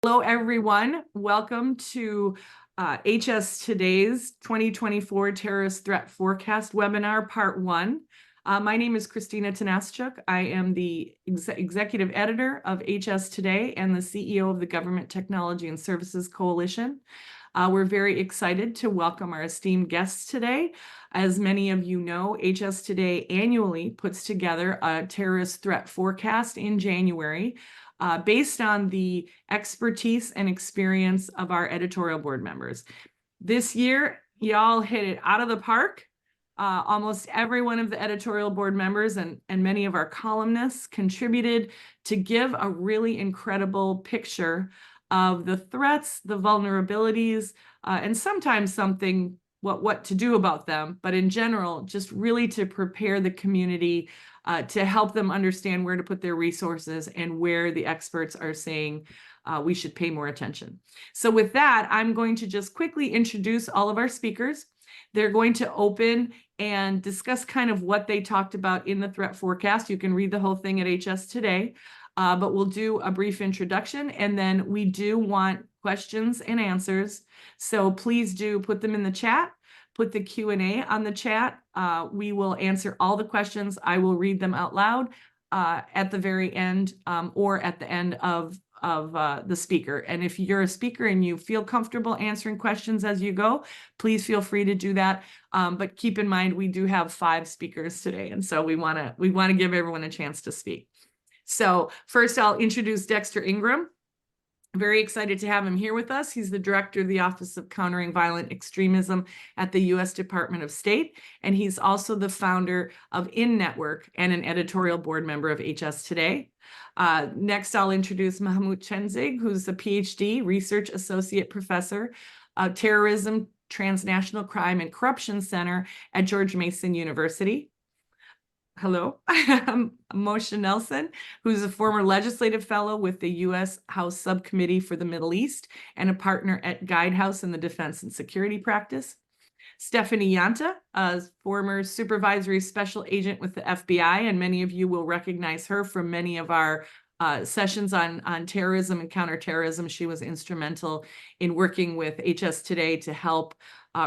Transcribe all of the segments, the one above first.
Hello, everyone. Welcome to HSToday's 2024 Terrorist Threat Forecast webinar, Part 1. My name is Christina Tanaschuk. I am the executive editor of HSToday and the CEO of the Government Technology and Services Coalition. We're very excited to welcome our esteemed guests today. As many of you know, HSToday annually puts together a terrorist threat forecast in January based on the expertise and experience of our editorial board members. This year, y'all hit it out of the park. Almost every one of the editorial board members and many of our columnists contributed to give a really incredible picture of the threats, the vulnerabilities, and sometimes something what to do about them, but in general, just really to prepare the community to help them understand where to put their resources and where the experts are saying we should pay more attention. So with that, I'm going to just quickly introduce all of our speakers. They're going to open and discuss kind of what they talked about in the threat forecast. You can read the whole thing at HSToday, but we'll do a brief introduction, and then we do want questions and answers. So please do put them in the chat. Put the Q&A on the chat. We will answer all the questions. I will read them out loud at the very end or at the end of the speaker. And if you're a speaker and you feel comfortable answering questions as you go, please feel free to do that. But keep in mind, we do have 5 speakers today, and so we want to give everyone a chance to speak. So first, I'll introduce Dexter Ingram. Very excited to have him here with us. He's the director of the Office of Countering Violent Extremism at the U.S. Department of State, and he's also the founder of In Network and an editorial board member of HSToday. Next, I'll introduce Mahmoud Chenzig, who's a PhD, research associate professor of terrorism, transnational crime, and corruption center at George Mason University. Hello, I'm Moshe Nelson, who's a former legislative fellow with the U.S. House Subcommittee for the Middle East and a partner at Guidehouse in the Defense and Security Practice. Stephanie Yanta, a former supervisory special agent with the FBI, and many of you will recognize her from many of our sessions on terrorism and counterterrorism. She was instrumental in working with HSToday to help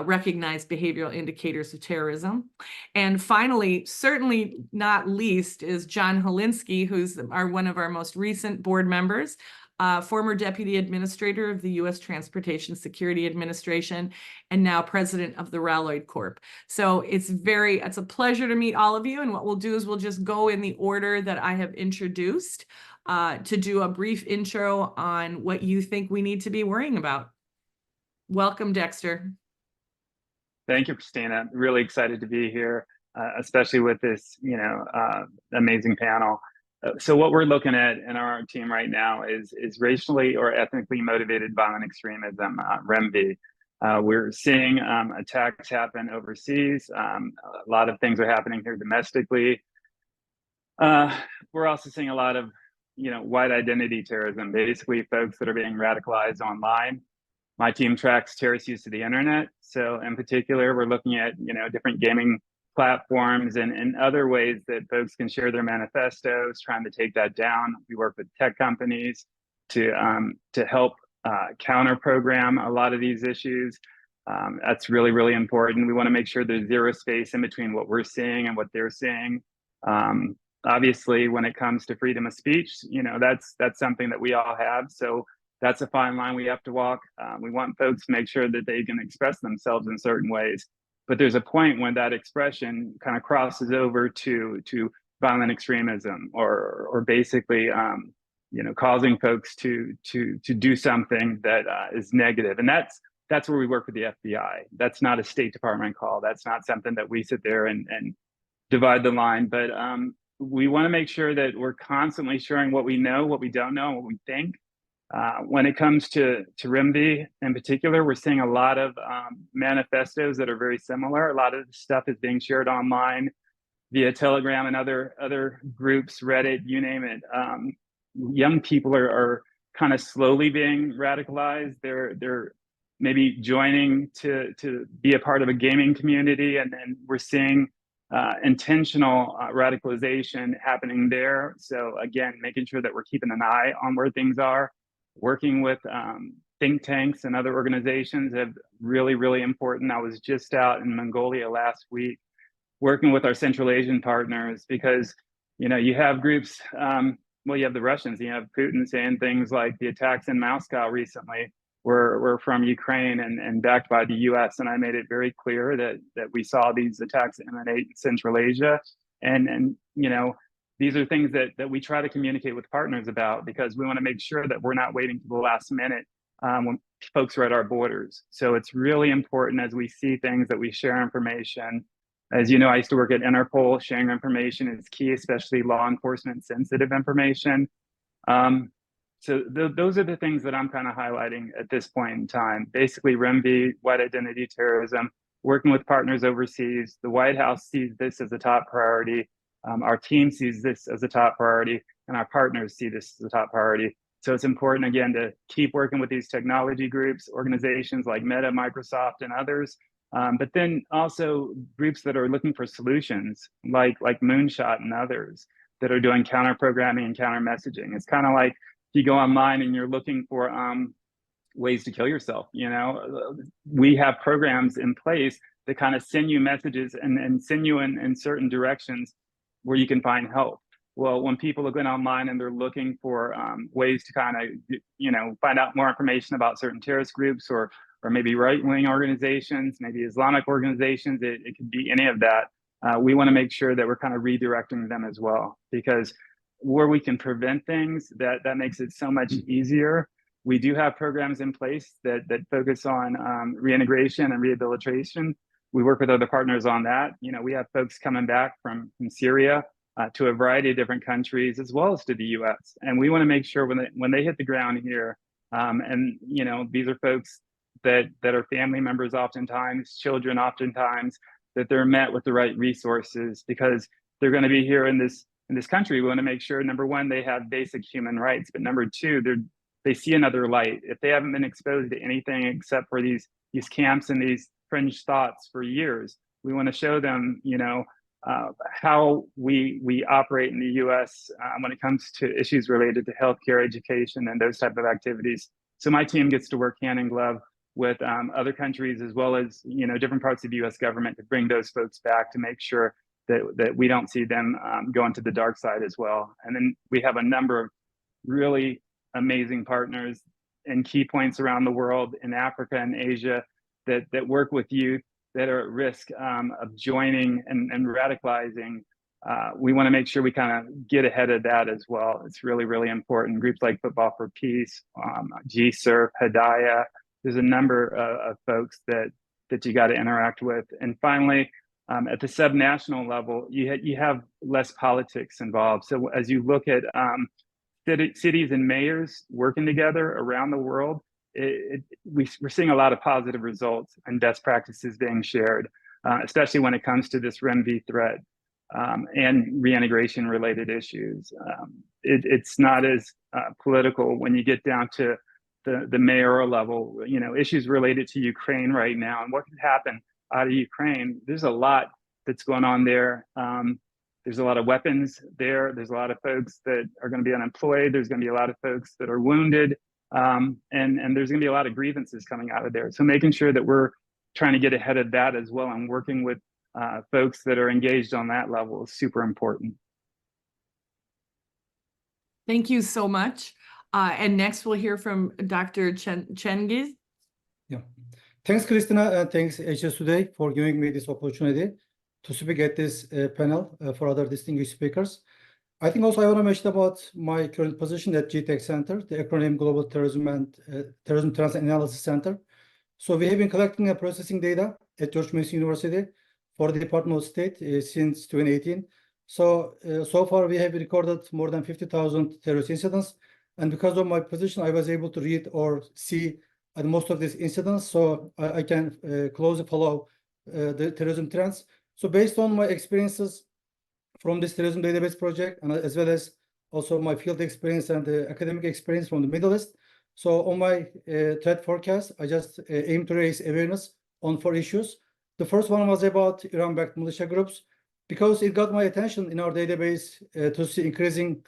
recognize behavioral indicators of terrorism. And finally, certainly not least, is John Holinsky, who's one of our most recent board members, former deputy administrator of the U.S. Transportation Security Administration, and now president of the Ralloyd Corp. So it's a pleasure to meet all of you. And what we'll do is we'll just go in the order that I have introduced to do a brief intro on what you think we need to be worrying about. Welcome, Dexter. Thank you, Christina. Really excited to be here, especially with this, amazing panel. So what we're looking at in our team right now is racially or ethnically motivated violent extremism, REMV. We're seeing attacks happen overseas. A lot of things are happening here domestically. We're also seeing a lot of, white identity terrorism, basically folks that are being radicalized online. My team tracks terrorist use of the internet. So in particular, we're looking at, different gaming platforms and other ways that folks can share their manifestos, trying to take that down. We work with tech companies to help counter program a lot of these issues. That's really, really important. We want to make sure there's zero space in between what we're seeing and what they're seeing. Obviously, when it comes to freedom of speech, that's something that we all have. So that's a fine line we have to walk. We want folks to make sure that they can express themselves in certain ways. But there's a point when that expression kind of crosses over to violent extremism or basically, causing folks to do something that is negative. And that's where we work with the FBI. That's not a State Department call. That's not something that we sit there and divide the line. But we want to make sure that we're constantly sharing what we know, what we don't know, what we think. When it comes to RIMD in particular, we're seeing a lot of manifestos that are very similar. A lot of stuff is being shared online via Telegram and other groups, Reddit, you name it. Young people are kind of slowly being radicalized. They're maybe joining to be a part of a gaming community, and then we're seeing intentional radicalization happening there. So again, making sure that we're keeping an eye on where things are. working with think tanks and other organizations have really important. I was just out in Mongolia last week working with our Central Asian partners because, you know, you have groups, well, you have the Russians, you have Putin saying things like the attacks in Moscow recently were from Ukraine and backed by the US. And I made it very clear that we saw these attacks emanate in Central Asia. And you know, these are things that we try to communicate with partners about because we want to make sure that we're not waiting to the last minute when folks are at our borders. So it's really important as we see things that we share information. As you know, I used to work at Interpol. Sharing information is key, especially law enforcement sensitive information. So those are the things that I'm kind of highlighting at this point in time. Basically, REMV, white identity terrorism, working with partners overseas. The White House sees this as a top priority. Our team sees this as a top priority, and our partners see this as a top priority. So it's important, again, to keep working with these technology groups, organizations like Meta, Microsoft, and others, but then also groups that are looking for solutions like Moonshot and others that are doing counter programming and counter messaging. It's kind of like if you go online and you're looking for ways to kill yourself, you know, we have programs in place that kind of send you messages and send you in certain directions where you can find help. Well, when people are going online and they're looking for ways to kind of, you know, find out more information about certain terrorist groups or maybe right-wing organizations, maybe Islamic organizations, it could be any of that. We want to make sure that we're kind of redirecting them as well, because where we can prevent things, that makes it so much easier. We do have programs in place that focus on reintegration and rehabilitation. We work with other partners on that. You know, we have folks coming back from Syria to a variety of different countries, as well as to the US. And we want to make sure when they hit the ground here, and, you know, these are folks that are family members oftentimes, children oftentimes, that they're met with the right resources because they're going to be here in this country. We want to make sure, number one, they have basic human rights, but number two, they see another light. If they haven't been exposed to anything except for these camps and these fringe thoughts for years, we want to show them, you know, how we operate in the U.S. When it comes to issues related to healthcare, education, and those type of activities. So my team gets to work hand in glove with other countries, as well as, you know, different parts of the U.S. government, to bring those folks back to make sure that we don't see them go into the dark side as well. And then we have a number of really amazing partners and key points around the world, in Africa and Asia, that work with youth that are at risk of joining and radicalizing. We want to make sure we kind of get ahead of that as well. It's really important. Groups like Football for Peace, GSURF, Hidayah. There's a number of folks that you got to interact with. And finally, at the subnational level, you have less politics involved. So as you look at cities and mayors working together around the world, we're seeing a lot of positive results and best practices being shared, especially when it comes to this REMV threat and reintegration related issues. It's not as political when you get down to the mayoral level. You know, issues related to Ukraine right now and what could happen out of Ukraine. There's a lot that's going on there. There's a lot of weapons there. There's a lot of folks that are going to be unemployed. There's going to be a lot of folks that are wounded. And there's going to be a lot of grievances coming out of there. So making sure that we're trying to get ahead of that as well and working with folks that are engaged on that level is super important. Thank you so much. And next we'll hear from Dr. Cengiz. Yeah. Thanks, Christina, and thanks HSToday for giving me this opportunity to speak at this panel for other distinguished speakers. I think also I want to mention about my current position at GTEC Center, the acronym Global Terrorism and Terrorism Trends Analysis Center. So we have been collecting and processing data at George Mason University for the Department of State since 2018. So far we have recorded more than 50,000 terrorist incidents. And because of my position, I was able to read or see most of these incidents. So I can closely follow the terrorism trends. So based on my experiences from this terrorism database project, and as well as also my field experience and the academic experience from the Middle East. So on my threat forecast, I just aim to raise awareness on 4 issues. The first one was about Iran-backed militia groups, because it got my attention in our database to see increasing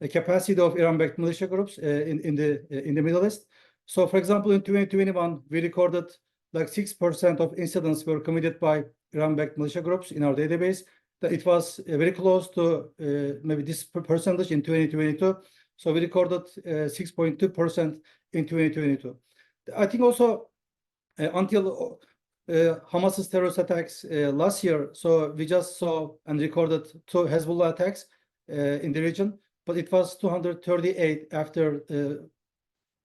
capacity of Iran-backed militia groups in the Middle East. So, for example, in 2021, we recorded like 6% of incidents were committed by Iran-backed militia groups in our database. That it was very close to maybe this percentage in 2022. So we recorded 6.2% in 2022. I think also until Hamas's terrorist attacks last year, so we just saw and recorded 2 Hezbollah attacks in the region, but it was 238 after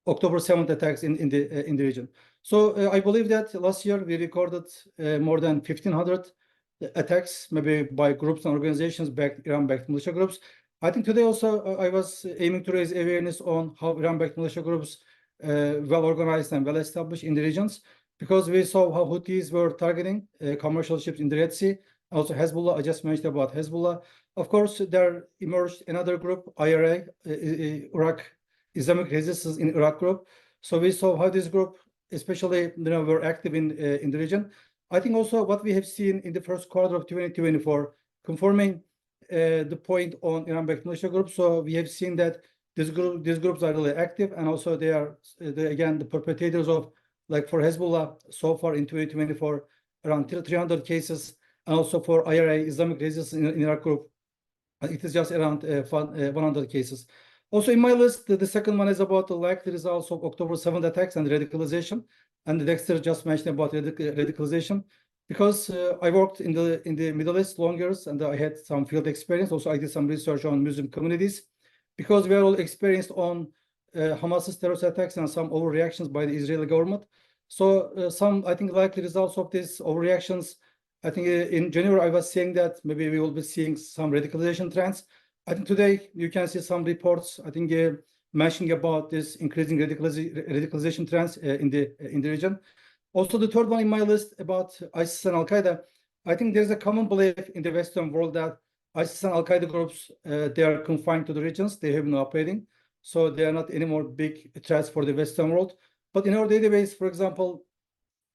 October 7th attacks in the region. So I believe that last year we recorded more than 1,500 attacks, maybe by groups and organizations backed Iran-backed militia groups. I think today also I was aiming to raise awareness on how Iran-backed militia groups well organized and well established in the regions, because we saw how Houthis were targeting commercial ships in the Red Sea. Also Hezbollah, I just mentioned about Hezbollah. Of course, there emerged another group, IRA, Iraq Islamic Resistance in Iraq group. So we saw how this group, especially, were active in the region. I think also what we have seen in the first quarter of 2024, confirming the point on Iran-backed militia groups. So we have seen that these groups are really active, and also they are again the perpetrators of, like for Hezbollah so far in 2024, around 300 cases, and also for IRA Islamic Resistance in Iraq group, it is just around 100 cases. Also in my list, the second one is about the likely results of October 7th attacks and radicalization. And Dexter just mentioned about radicalization, because I worked in the Middle East long years, and I had some field experience. Also, I did some research on Muslim communities, because we are all experienced on Hamas's terrorist attacks and some overreactions by the Israeli government. So some, I think, likely results of these overreactions. I think in January I was saying that maybe we will be seeing some radicalization trends. I think today you can see some reports, I think, mentioning about this increasing radicalization trends in the region. Also, the third one in my list about ISIS and Al-Qaeda, I think there's a common belief in the Western world that ISIS and Al-Qaeda groups, they are confined to the regions, they have been operating, so they are not anymore big threats for the Western world. But in our database, for example,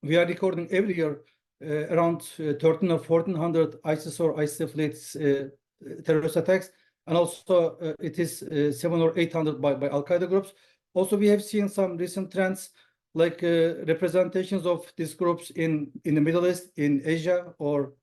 we are recording every year around 13 or 1400 ISIS or ISIS affiliates terrorist attacks. And also it is 700 or 800 by Al-Qaeda groups. Also, we have seen some recent trends, like representations of these groups in the Middle East, in Asia, or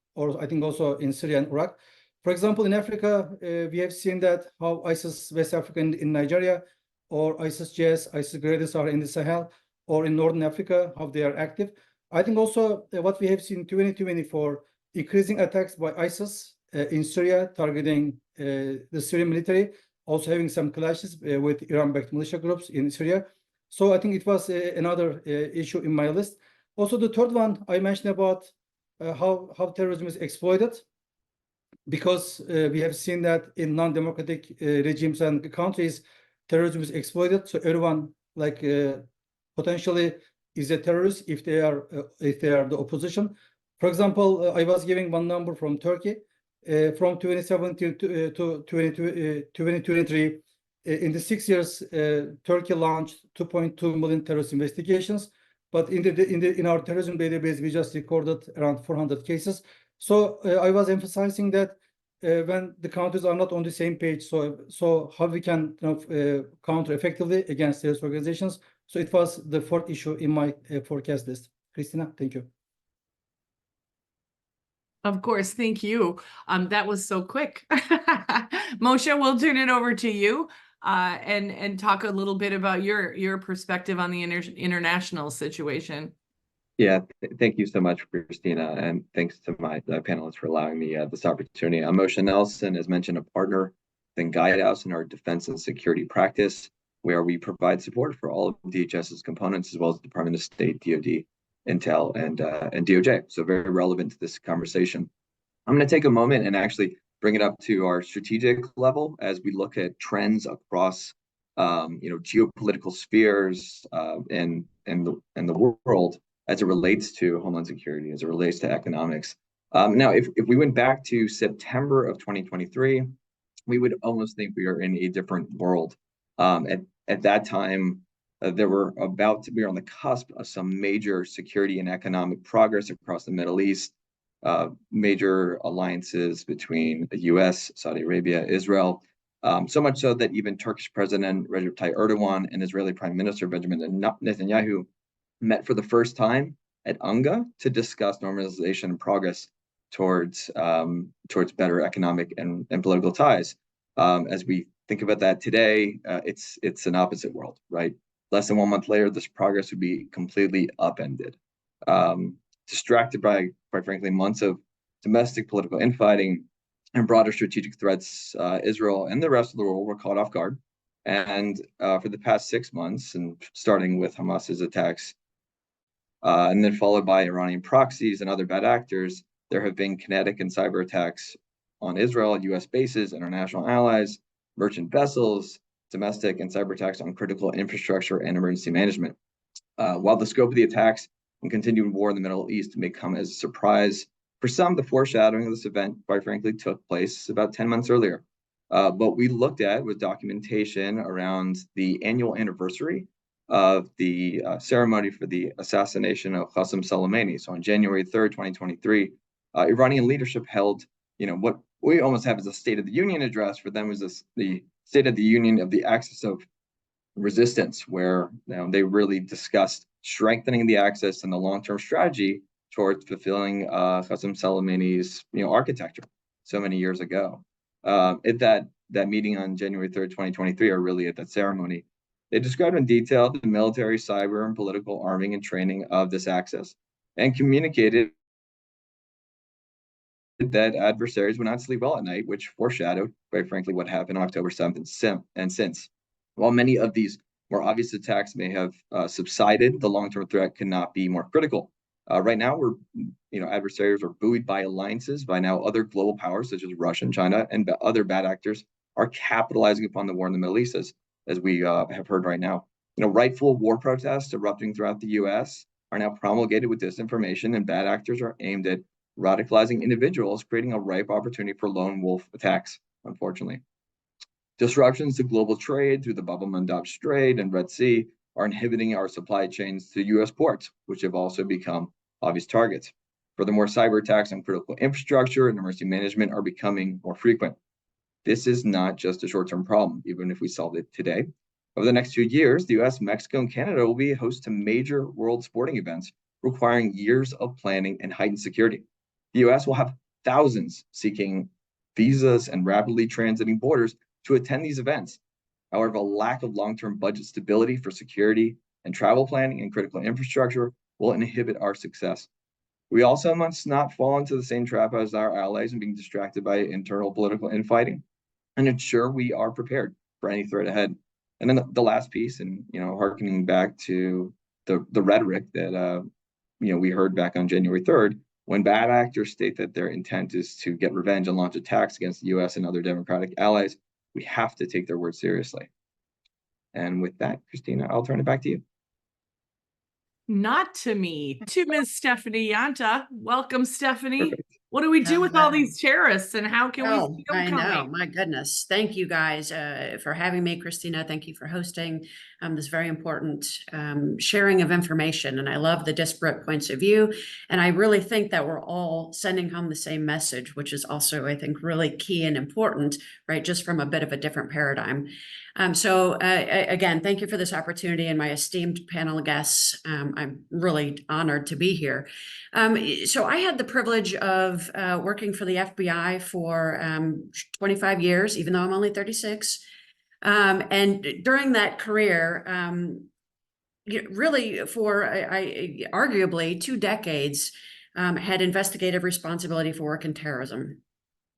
I think also in Syria and Iraq. For example, in Africa, we have seen that how ISIS West Africa in Nigeria, or ISIS-JS, ISIS-Gradis are in the Sahel, or in Northern Africa, how they are active. I think also what we have seen in 2024, increasing attacks by ISIS in Syria, targeting the Syrian military, also having some clashes with Iran-backed militia groups in Syria. So I think it was another issue in my list. Also, the third one I mentioned about how terrorism is exploited, because we have seen that in non-democratic regimes and countries, terrorism is exploited. So everyone potentially is a terrorist if they are the opposition. For example, I was giving one number from Turkey. From 2017 to 2023, in the 6 years, Turkey launched 2.2 million terrorist investigations. But in our terrorism database, we just recorded around 400 cases. So I was emphasizing that when the countries are not on the same page, so how we can counter effectively against terrorist organizations. So it was the fourth issue in my forecast list. Christina, thank you. Of course, thank you. That was so quick. Moshe, we'll turn it over to you and talk a little bit about your perspective on the international situation. Yeah, thank you so much, Christina, and thanks to my panelists for allowing me this opportunity. I'm Moshe Nelson, as mentioned, a partner in Guidehouse in our defense and security practice, where we provide support for all of DHS's components, as well as the Department of State, DoD, Intel, and DOJ. So very relevant to this conversation. I'm going to take a moment and actually bring it up to our strategic level as we look at trends across geopolitical spheres and the world as it relates to Homeland Security, as it relates to economics. Now, if we went back to September of 2023, we would almost think we are in a different world. At that time, we were on the cusp of some major security and economic progress across the Middle East, major alliances between the US, Saudi Arabia, Israel, So much so that even Turkish President Recep Tayyip Erdogan and Israeli Prime Minister Benjamin Netanyahu met for the first time at UNGA to discuss normalization and progress towards better economic and political ties. As we think about that today, it's an opposite world, right? Less than 1 month later, this progress would be completely upended. Distracted by, quite frankly, months of domestic political infighting and broader strategic threats, Israel and the rest of the world were caught off guard. And for the past 6 months, and starting with Hamas's attacks, and then followed by Iranian proxies and other bad actors, there have been kinetic and cyber attacks on Israel, U.S. bases, international allies, merchant vessels, domestic and cyber attacks on critical infrastructure and emergency management. While the scope of the attacks and continued war in the Middle East may come as a surprise, for some, the foreshadowing of this event, quite frankly, took place about 10 months earlier. What we looked at was documentation around the annual anniversary of the ceremony for the assassination of Qasem Soleimani. So on January 3rd, 2023, Iranian leadership held, what we almost have as a State of the Union address. For them was the State of the Union of the axis of resistance, where they really discussed strengthening the axis and the long-term strategy towards fulfilling Qasem Soleimani's architecture so many years ago. At that meeting on January 3rd, 2023, or really at that ceremony, they described in detail the military, cyber, and political arming and training of this axis, and communicated that adversaries would not sleep well at night, which foreshadowed, quite frankly, what happened on October 7th and since. While many of these more obvious attacks may have subsided, the long-term threat cannot be more critical. Right now, adversaries are buoyed by alliances. By now, other global powers such as Russia and China and other bad actors are capitalizing upon the war in the Middle East, as we have heard right now. Rightful war protests erupting throughout the U.S. are now promulgated with disinformation, and bad actors are aimed at radicalizing individuals, creating a ripe opportunity for lone wolf attacks, unfortunately. Disruptions to global trade through the Bab el-Mandab Strait and Red Sea are inhibiting our supply chains to U.S. ports, which have also become obvious targets. Furthermore, cyber attacks on critical infrastructure and emergency management are becoming more frequent. This is not just a short-term problem, even if we solved it today. Over the next few years, the U.S., Mexico, and Canada will be host to major world sporting events requiring years of planning and heightened security. The U.S. will have thousands seeking visas and rapidly transiting borders to attend these events. However, a lack of long-term budget stability for security and travel planning and critical infrastructure will inhibit our success. We also must not fall into the same trap as our allies and being distracted by internal political infighting, and ensure we are prepared for any threat ahead. And then the last piece, and harkening back to the rhetoric that we heard back on January 3rd, when bad actors state that their intent is to get revenge and launch attacks against the U.S. and other democratic allies, we have to take their words seriously. And with that, Christina, I'll turn it back to you. Not to me, to Ms. Stephanie Yanta. Welcome, Stephanie. Perfect. What do we do with all Hello. these terrorists, and how can we see them I coming? know, my goodness. Thank you guys for having me, Christina. Thank you for hosting this very important sharing of information. And I love the disparate points of view. And I really think that we're all sending home the same message, which is also, I think, really key and important, right? Just from a bit of a different paradigm. Again, thank you for this opportunity, and my esteemed panel guests. I'm really honored to be here. So I had the privilege of working for the FBI for 25 years, even though I'm only 36. And during that career, really for arguably 2 decades, had investigative responsibility for work in terrorism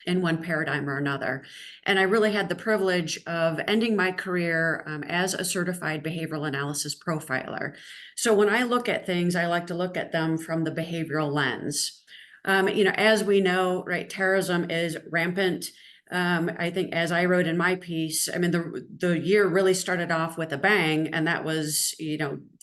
in one paradigm or another. And I really had the privilege of ending my career as a certified behavioral analysis profiler. So when I look at things, I like to look at them from the behavioral lens. As we know, right, terrorism is rampant. I think, as I wrote in my piece, I mean, the year really started off with a bang, and that was,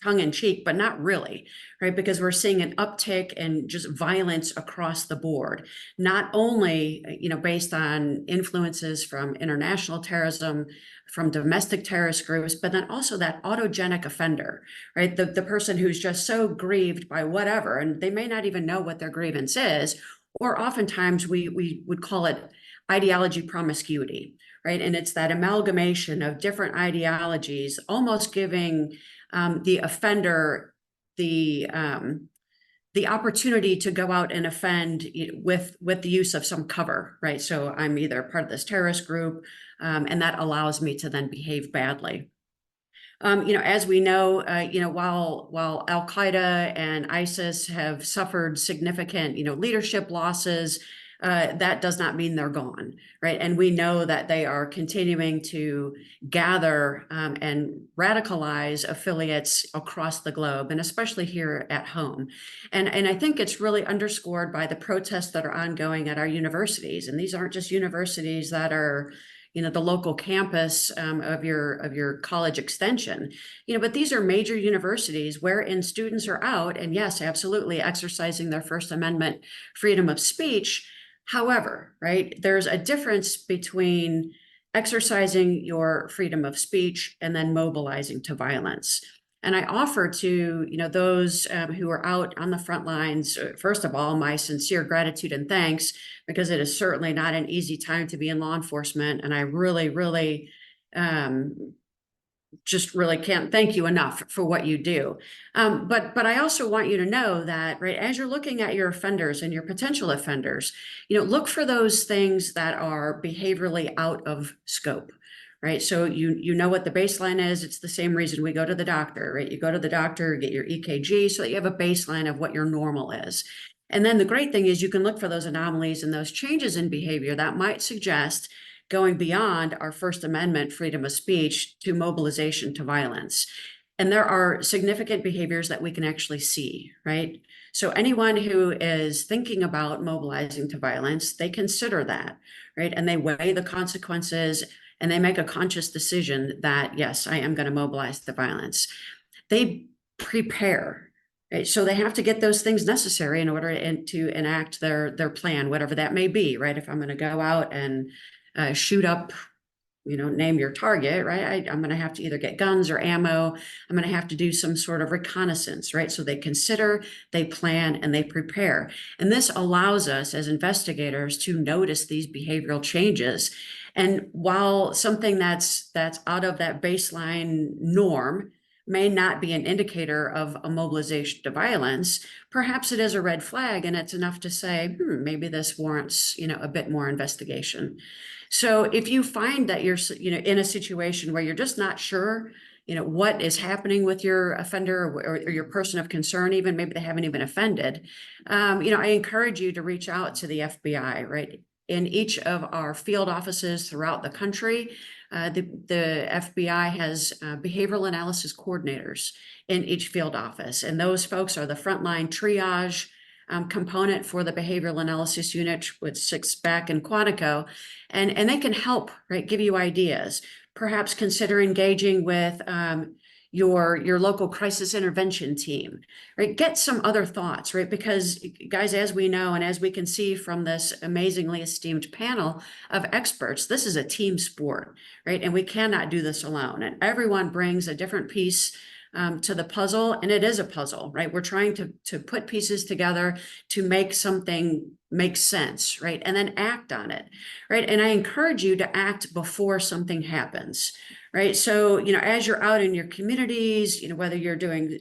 tongue in cheek, but not really, right? Because we're seeing an uptick in just violence across the board, not only, based on influences from international terrorism, from domestic terrorist groups, but then also that autogenic offender, right? The person who's just so grieved by whatever, and they may not even know what their grievance is, or oftentimes we would call it ideology promiscuity, right? And it's that amalgamation of different ideologies, almost giving the offender the opportunity to go out and offend with the use of some cover, right? So I'm either part of this terrorist group, and that allows me to then behave badly. As we know, while Al-Qaeda and ISIS have suffered significant, leadership losses, that does not mean they're gone, right? And we know that they are continuing to gather and radicalize affiliates across the globe, and especially here at home. And I think it's really underscored by the protests that are ongoing at our universities. And these aren't just universities that are the local campus of your college extension, but these are major universities wherein students are out and, yes, absolutely exercising their First Amendment freedom of speech. However, right, there's a difference between exercising your freedom of speech and then mobilizing to violence. And I offer to those who are out on the front lines, first of all, my sincere gratitude and thanks, because it is certainly not an easy time to be in law enforcement. And I really, really just really can't thank you enough for what you do. But I also want you to know that, right, as you're looking at your offenders and your potential offenders, look for those things that are behaviorally out of scope. Right. So you know what the baseline is. It's the same reason we go to the doctor, right? You go to the doctor, get your EKG so that you have a baseline of what your normal is. And then the great thing is you can look for those anomalies and those changes in behavior that might suggest going beyond our First Amendment freedom of speech to mobilization to violence. And there are significant behaviors that we can actually see, right? So anyone who is thinking about mobilizing to violence, they consider that, right? And they weigh the consequences and they make a conscious decision that, yes, I am going to mobilize the violence. They prepare, right? So they have to get those things necessary in order to enact their plan, whatever that may be, right? If I'm going to go out and shoot up, name your target, right? I'm going to have to either get guns or ammo. I'm going to have to do some sort of reconnaissance, right? So they consider, they plan, and they prepare. And this allows us as investigators to notice these behavioral changes. And while something that's out of that baseline norm may not be an indicator of a mobilization to violence, perhaps it is a red flag, and it's enough to say, maybe this warrants, a bit more investigation. So if you find that you're, in a situation where you're just not sure, what is happening with your offender or your person of concern, even maybe they haven't even offended, I encourage you to reach out to the FBI, right? In each of our field offices throughout the country, the FBI has behavioral analysis coordinators in each field office. And those folks are the frontline triage component for the behavioral analysis unit, which sits back in Quantico. And they can help, right, give you ideas. Perhaps consider engaging with your local crisis intervention team, right? Get some other thoughts, right? Because guys, as we know, and as we can see from this amazingly esteemed panel of experts, this is a team sport, right? And we cannot do this alone. And everyone brings a different piece to the puzzle, and it is a puzzle, right? We're trying to put pieces together to make something make sense, right? And then act on it, right? And I encourage you to act before something happens, right? So, as you're out in your communities, whether you're doing,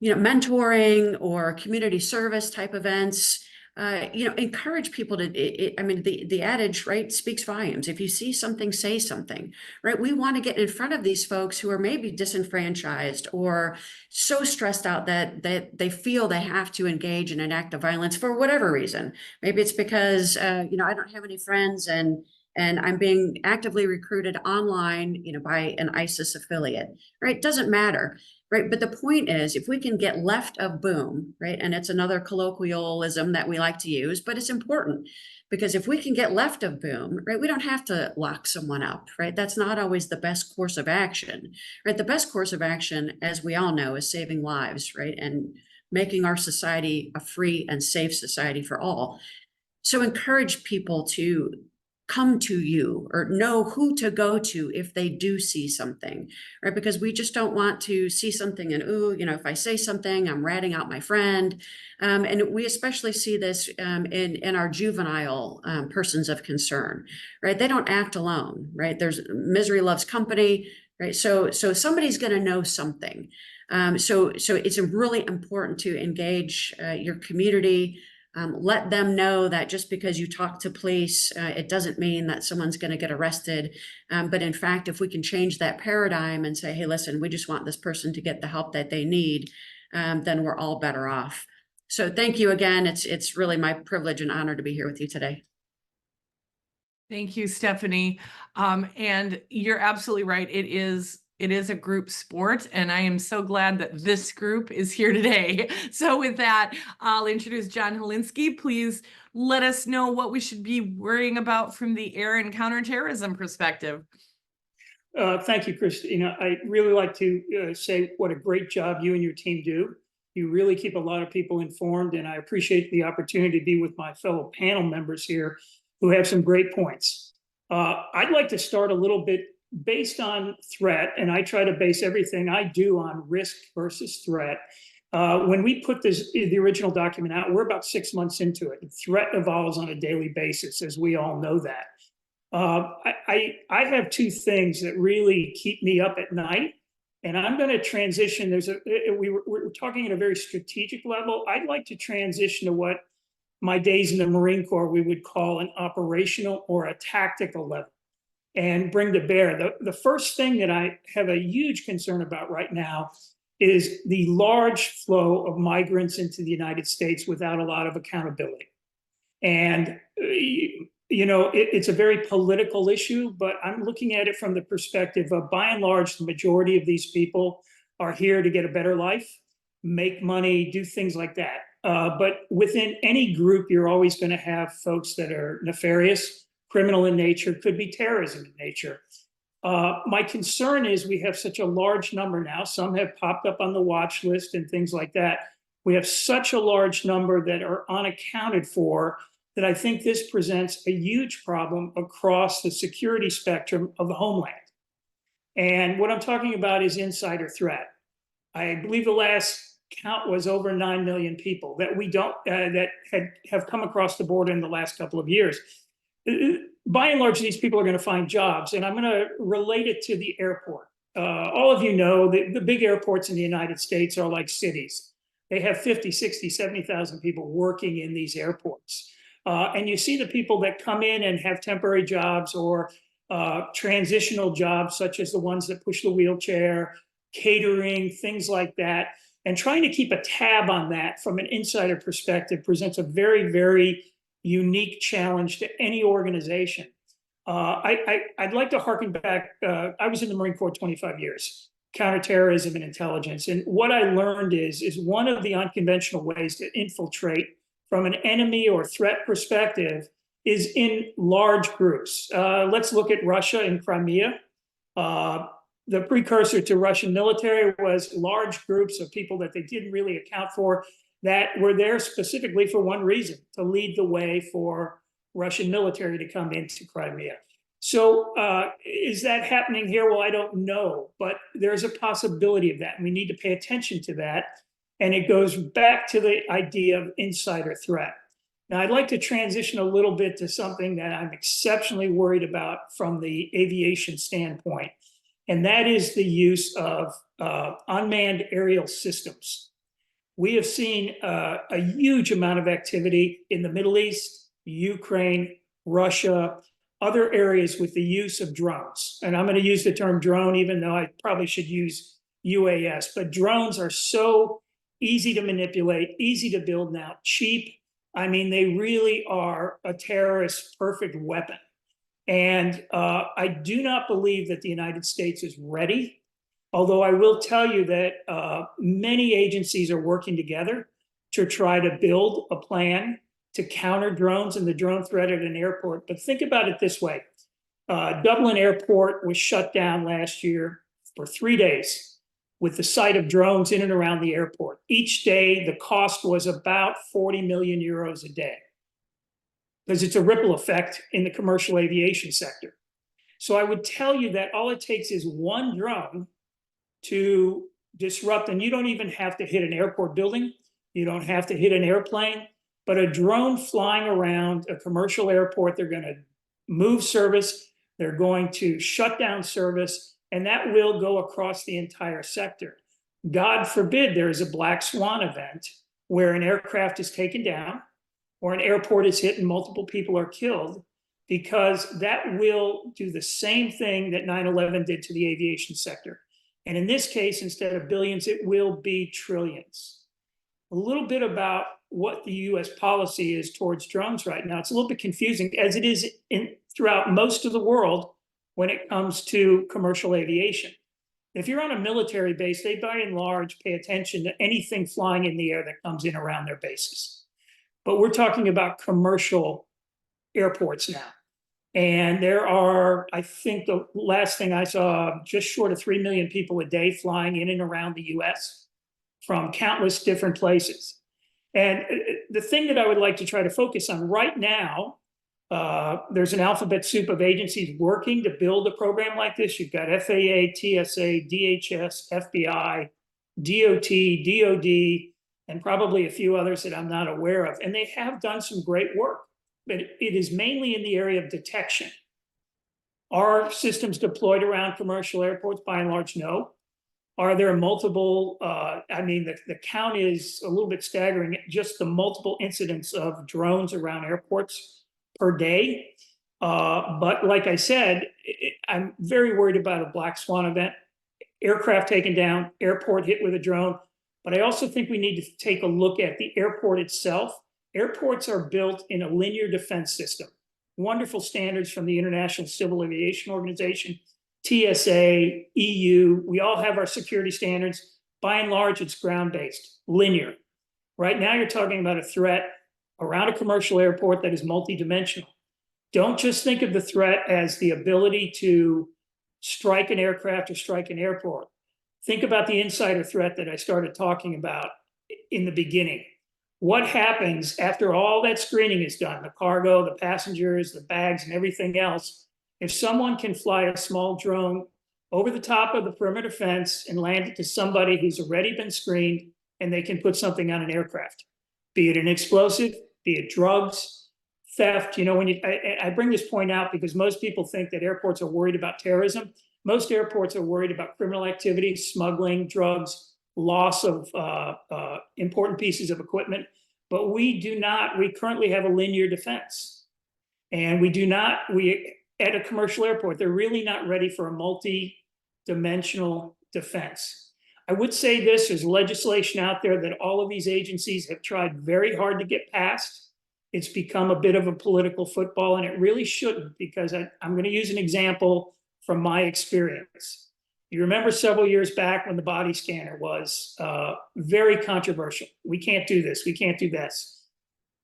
mentoring or community service type events, encourage people to, the adage, right, speaks volumes. If you see something, say something, right? We want to get in front of these folks who are maybe disenfranchised or so stressed out that they feel they have to engage in an act of violence for whatever reason. Maybe it's because, I don't have any friends and I'm being actively recruited online, by an ISIS affiliate, right? Doesn't matter. Right. But the point is, if we can get left of boom, right, and it's another colloquialism that we like to use, but it's important because if we can get left of boom, right, we don't have to lock someone up, right? That's not always the best course of action, right? The best course of action, as we all know, is saving lives, right, and making our society a free and safe society for all. So encourage people to come to you or know who to go to if they do see something, right? Because we just don't want to see something and, ooh, if I say something, I'm ratting out my friend. And we especially see this in our juvenile persons of concern, right? They don't act alone, right? There's misery loves company, right? So somebody's going to know something. So it's really important to engage your community. Let them know that just because you talk to police, it doesn't mean that someone's going to get arrested. But in fact, if we can change that paradigm and say, hey, listen, we just want this person to get the help that they need, then we're all better off. So thank you again. It's really my privilege and honor to be here with you today. Thank you, Stephanie. And you're absolutely right. It is a group sport, and I am so glad that this group is here today. So with that, I'll introduce John Helinski. Please let us know what we should be worrying about from the air and counterterrorism perspective. Thank you, Christina. I really like to say what a great job you and your team do. You really keep a lot of people informed, and I appreciate the opportunity to be with my fellow panel members here who have some great points. I'd like to start a little bit based on threat, and I try to base everything I do on risk versus threat. When we put the original document out, we're about 6 months into it. Threat evolves on a daily basis, as we all know that. I have two things that really keep me up at night, and I'm going to transition. We're talking at a very strategic level. I'd like to transition to what my days in the Marine Corps we would call an operational or a tactical level, and bring to bear. The first thing that I have a huge concern about right now is the large flow of migrants into the United States without a lot of accountability. And it's a very political issue, but I'm looking at it from the perspective of, by and large, the majority of these people are here to get a better life, make money, do things like that. But within any group, you're always going to have folks that are nefarious, criminal in nature, could be terrorism in nature. My concern is we have such a large number now. Some have popped up on the watch list and things like that. We have such a large number that are unaccounted for that I think this presents a huge problem across the security spectrum of the Homeland. And what I'm talking about is insider threat. I believe the last count was over 9 million people that have come across the border in the last couple of years. By and large, these people are going to find jobs, and I'm going to relate it to the airport. All of you know that the big airports in the United States are like cities. They have 50, 60, 70,000 people working in these airports. And you see the people that come in and have temporary jobs or transitional jobs, such as the ones that push the wheelchair, catering, things like that. And trying to keep a tab on that from an insider perspective presents a very, very unique challenge to any organization. I'd like to harken back. I was in the Marine Corps 25 years, counterterrorism and intelligence. And what I learned is one of the unconventional ways to infiltrate from an enemy or threat perspective is in large groups. Let's look at Russia and Crimea. The precursor to Russian military was large groups of people that they didn't really account for that were there specifically for one reason, to lead the way for Russian military to come into Crimea. So is that happening here? Well, I don't know, but there's a possibility of that. And we need to pay attention to that. And it goes back to the idea of insider threat. Now, I'd like to transition a little bit to something that I'm exceptionally worried about from the aviation standpoint, and that is the use of unmanned aerial systems. We have seen a huge amount of activity in the Middle East, Ukraine, Russia, other areas with the use of drones. And I'm going to use the term drone, even though I probably should use UAS. But drones are so easy to manipulate, easy to build now, cheap. I mean, they really are a terrorist's perfect weapon. And I do not believe that the United States is ready, although I will tell you that many agencies are working together to try to build a plan to counter drones and the drone threat at an airport. But think about it this way. Dublin Airport was shut down last year for 3 days with the sight of drones in and around the airport. Each day, the cost was about 40 million euros a day. because it's a ripple effect in the commercial aviation sector. So I would tell you that all it takes is one drone to disrupt, and you don't even have to hit an airport building. You don't have to hit an airplane, but a drone flying around a commercial airport, they're going to move service, they're going to shut down service, and that will go across the entire sector. God forbid there is a black swan event where an aircraft is taken down or an airport is hit and multiple people are killed, because that will do the same thing that 9/11 did to the aviation sector. And in this case, instead of billions, it will be trillions. A little bit about what the US policy is towards drones right now. It's a little bit confusing, as it is throughout most of the world when it comes to commercial aviation. If you're on a military base, they by and large pay attention to anything flying in the air that comes in around their bases. But we're talking about commercial airports now. And there are, I think the last thing I saw, just short of 3 million people a day flying in and around the US from countless different places. And the thing that I would like to try to focus on right now, there's an alphabet soup of agencies working to build a program like this. You've got FAA, TSA, DHS, FBI, DOT, DOD, and probably a few others that I'm not aware of. And they have done some great work, but it is mainly in the area of detection. Are systems deployed around commercial airports? By and large, no. Are there multiple, I mean, the count is a little bit staggering, just the multiple incidents of drones around airports per day. But like I said, I'm very worried about a black swan event, aircraft taken down, airport hit with a drone. But I also think we need to take a look at the airport itself. Airports are built in a linear defense system. Wonderful standards from the International Civil Aviation Organization, TSA, EU. We all have our security standards. By and large, it's ground-based, linear. Right now, you're talking about a threat around a commercial airport that is multidimensional. Don't just think of the threat as the ability to strike an aircraft or strike an airport. Think about the insider threat that I started talking about in the beginning. What happens after all that screening is done, the cargo, the passengers, the bags, and everything else, if someone can fly a small drone over the top of the perimeter fence and land it to somebody who's already been screened, and they can put something on an aircraft, be it an explosive, be it drugs, theft. You know, when I bring this point out because most people think that airports are worried about terrorism. Most airports are worried about criminal activity, smuggling, drugs, loss of important pieces of equipment. But we do not, we currently have a linear defense. And we do not, at a commercial airport, they're really not ready for a multi-dimensional defense. I would say this, there's legislation out there that all of these agencies have tried very hard to get past. It's become a bit of a political football, and it really shouldn't, because I'm going to use an example from my experience. You remember several years back when the body scanner was very controversial. We can't do this. We can't do this.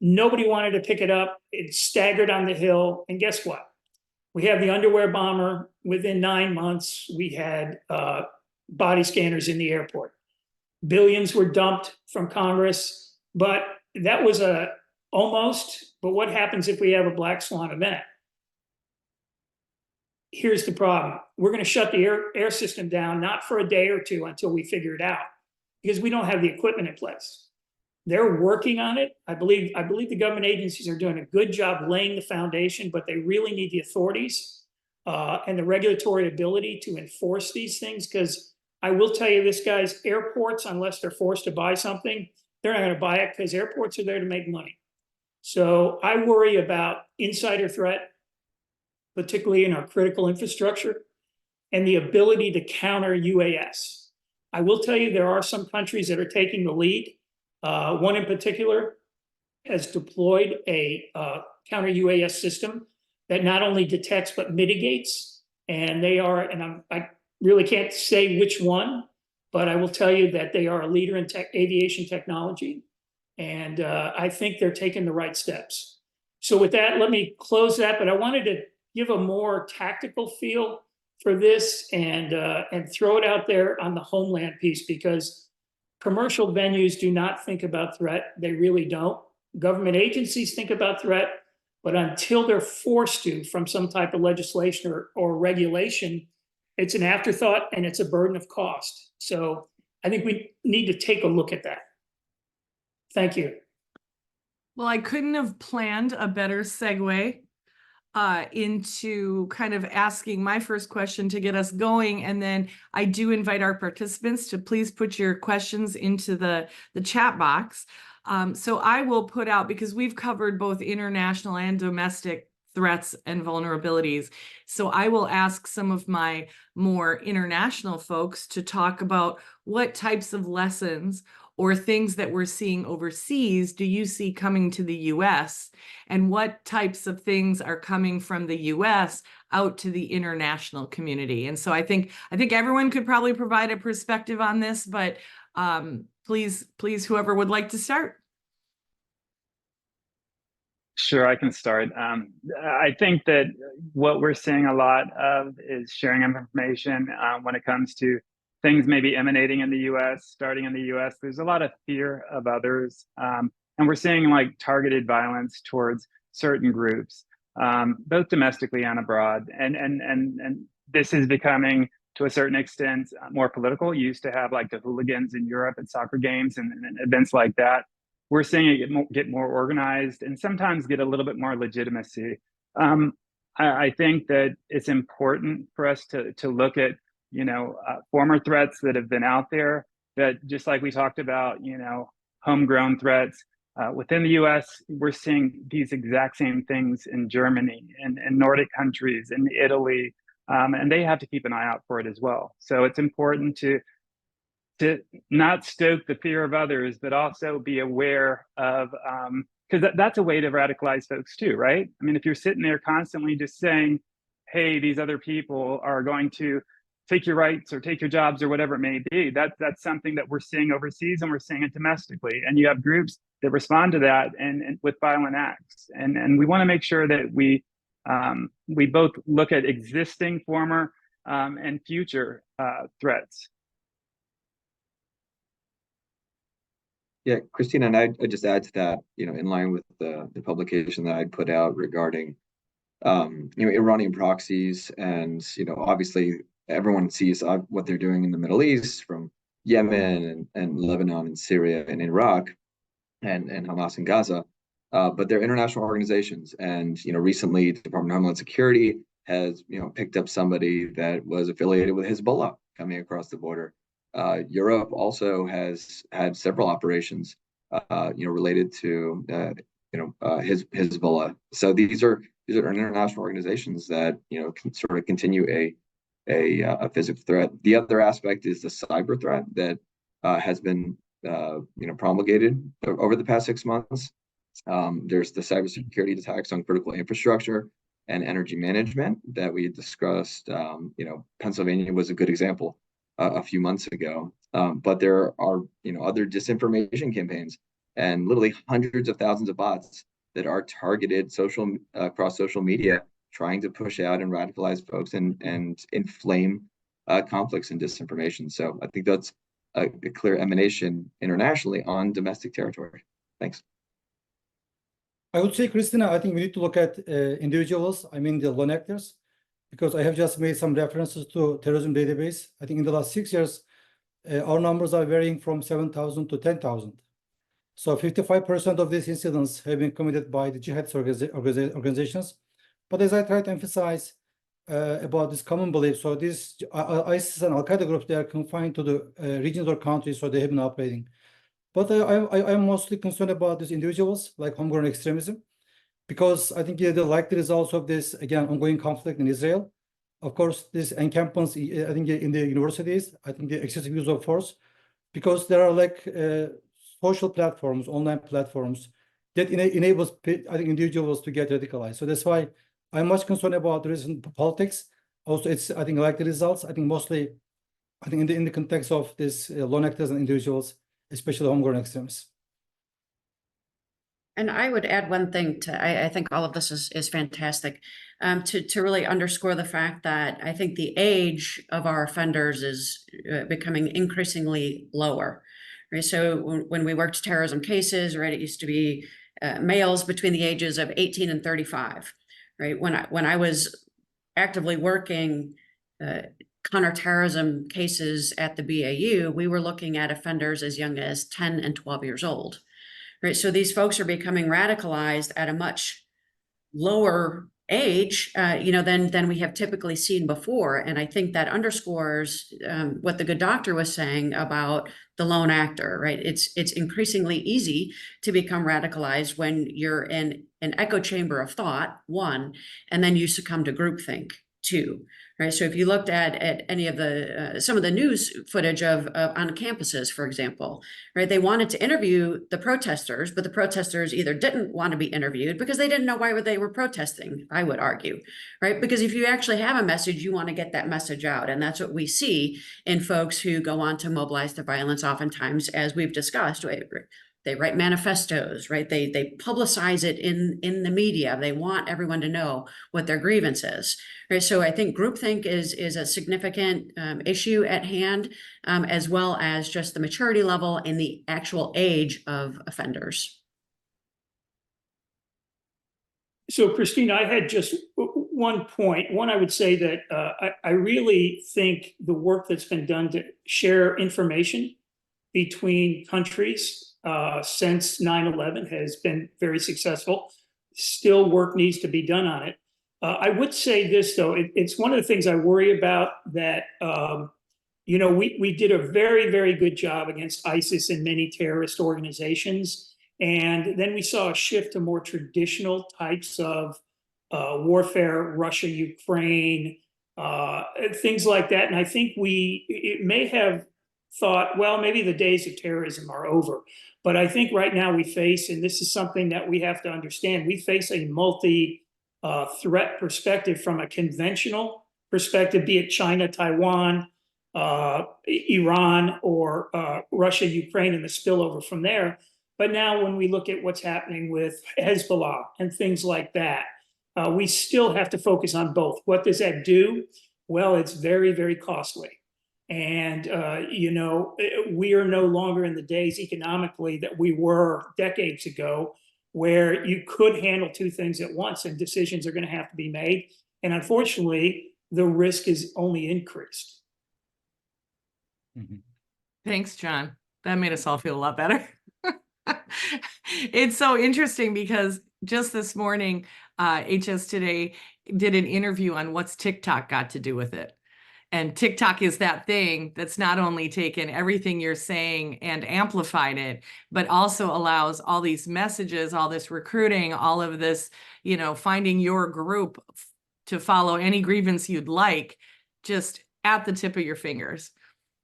Nobody wanted to pick it up. It staggered on the hill. And guess what? We have the underwear bomber. Within 9 months, we had body scanners in the airport. Billions were dumped from Congress, but that was a almost. But what happens if we have a black swan event? Here's the problem. We're going to shut the air system down, not for a day or two until we figure it out, because we don't have the equipment in place. They're working on it. I believe the government agencies are doing a good job laying the foundation, but they really need the authorities and the regulatory ability to enforce these things. Because I will tell you this, guys, airports, unless they're forced to buy something, they're not going to buy it, because airports are there to make money. So I worry about insider threat, particularly in our critical infrastructure, and the ability to counter UAS. I will tell you there are some countries that are taking the lead. One in particular has deployed a counter UAS system that not only detects but mitigates. And they are, and I really can't say which one, but I will tell you that they are a leader in aviation technology. And I think they're taking the right steps. So with that, let me close that. But I wanted to give a more tactical feel for this and throw it out there on the Homeland piece, because commercial venues do not think about threat. They really don't. Government agencies think about threat, But until they're forced to from some type of legislation or regulation, it's an afterthought and it's a burden of cost. So I think we need to take a look at that. Thank you. Well, I couldn't have planned a better segue into kind of asking my first question to get us going. And then I do invite our participants to please put your questions into the chat box. So I will put out, because we've covered both international and domestic threats and vulnerabilities. So I will ask some of my more international folks to talk about what types of lessons or things that we're seeing overseas do you see coming to the US, and what types of things are coming from the US out to the international community. And so I think everyone could probably provide a perspective on this, but please, whoever would like to start. Sure, I can start. I think that what we're seeing a lot of is sharing of information when it comes to things maybe emanating in the US, starting in the US. There's a lot of fear of others. And we're seeing like targeted violence towards certain groups, both domestically and abroad. And this is becoming, to a certain extent, more political. You used to have like the hooligans in Europe at soccer games and events like that. We're seeing it get more organized and sometimes get a little bit more legitimacy. I think that it's important for us to look at, former threats that have been out there, that just like we talked about, homegrown threats. Within the US, we're seeing these exact same things in Germany and Nordic countries and Italy, and they have to keep an eye out for it as well. So it's important to not stoke the fear of others, but also be aware of, because that's a way to radicalize folks too, right? I mean, if you're sitting there constantly just saying, hey, these other people are going to take your rights or take your jobs or whatever it may be, that's something that we're seeing overseas and we're seeing it domestically. And you have groups that respond to that and with violent acts. And we want to make sure that we both look at existing, former, and future threats. Yeah, Christina, and I'd just add to that, in line with the publication that I'd put out regarding, Iranian proxies, and, obviously everyone sees what they're doing in the Middle East, from Yemen and Lebanon and Syria and Iraq and Hamas and Gaza, but they're international organizations. And, recently the Department of Homeland Security has, picked up somebody that was affiliated with Hezbollah coming across the border. Europe also has had several operations, related to, Hezbollah. So these are international organizations that, can sort of continue a physical threat. The other aspect is the cyber threat that has been, promulgated over the past 6 months. There's the cybersecurity attacks on critical infrastructure and energy management that we discussed. Pennsylvania was a good example a few months ago, but there are other disinformation campaigns and literally hundreds of thousands of bots that are targeted across social media, trying to push out and radicalize folks and inflame conflicts and disinformation. So I think that's a clear emanation internationally on domestic territory. Thanks. I would say, Christina, I think we need to look at individuals, the lone actors, because I have just made some references to terrorism database. I think in the last 6 years, our numbers are varying from 7,000 to 10,000. So 55% of these incidents have been committed by the jihadist organizations. But as I try to emphasize about this common belief, so these ISIS and Al-Qaeda groups, they are confined to the regions or countries, so they have been operating. But I'm mostly concerned about these individuals, like homegrown extremism, because I think the likely results of this, again, ongoing conflict in Israel. Of course, these encampments, I think in the universities, I think the excessive use of force, because there are like social platforms, online platforms that enables, I think, individuals to get radicalized. So that's why I'm much concerned about the recent politics. Also, it's, I think, like the results, I think mostly, I think in the context of this lone actors and individuals, especially homegrown extremists. And I would add one thing I think all of this is fantastic, to really underscore the fact that I think the age of our offenders is becoming increasingly lower. Right? So when we worked terrorism cases, right, it used to be males between the ages of 18 and 35, right? When I was actively working counterterrorism cases at the BAU, we were looking at offenders as young as 10 and 12 years old, right? So these folks are becoming radicalized at a much lower age, than we have typically seen before. And I think that underscores what the good doctor was saying about the lone actor, right? It's increasingly easy to become radicalized when you're in an echo chamber of thought, one, and then you succumb to groupthink, two. Right. So if you looked at any of the some of the news footage of on campuses, for example, right, they wanted to interview the protesters, but the protesters either didn't want to be interviewed because they didn't know why they were protesting, I would argue, right? Because if you actually have a message, you want to get that message out. And that's what we see in folks who go on to mobilize to violence, oftentimes, as we've discussed. They write manifestos, right? They publicize it in the media. They want everyone to know what their grievance is, right? So I think groupthink is a significant issue at hand, as well as just the maturity level and the actual age of offenders. So, Christina, I had just one point. One, I would say that I really think the work that's been done to share information between countries since 9/11 has been very successful. Still work needs to be done on it. I would say this, though, it's one of the things I worry about, that, we did a very, very good job against ISIS and many terrorist organizations. And then we saw a shift to more traditional types of warfare, Russia, Ukraine, things like that. And I think it may have thought, well, maybe the days of terrorism are over. But I think right now we face, and this is something that we have to understand, we face a multi-threat perspective from a conventional perspective, be it China, Taiwan, Iran, or Russia, Ukraine, and the spillover from there. But now when we look at what's happening with Hezbollah and things like that, we still have to focus on both. What does that do? Well, it's very, very costly. And, we are no longer in the days economically that we were decades ago, where you could handle two things at once and decisions are going to have to be made. And unfortunately, the risk is only increased. Mhm. Thanks, John. That made us all feel a lot better. It's so interesting because just this morning, HS Today did an interview on what's TikTok got to do with it. And TikTok is that thing that's not only taken everything you're saying and amplified it, but also allows all these messages, all this recruiting, all of this, finding your group to follow any grievance you'd like, just at the tip of your fingers.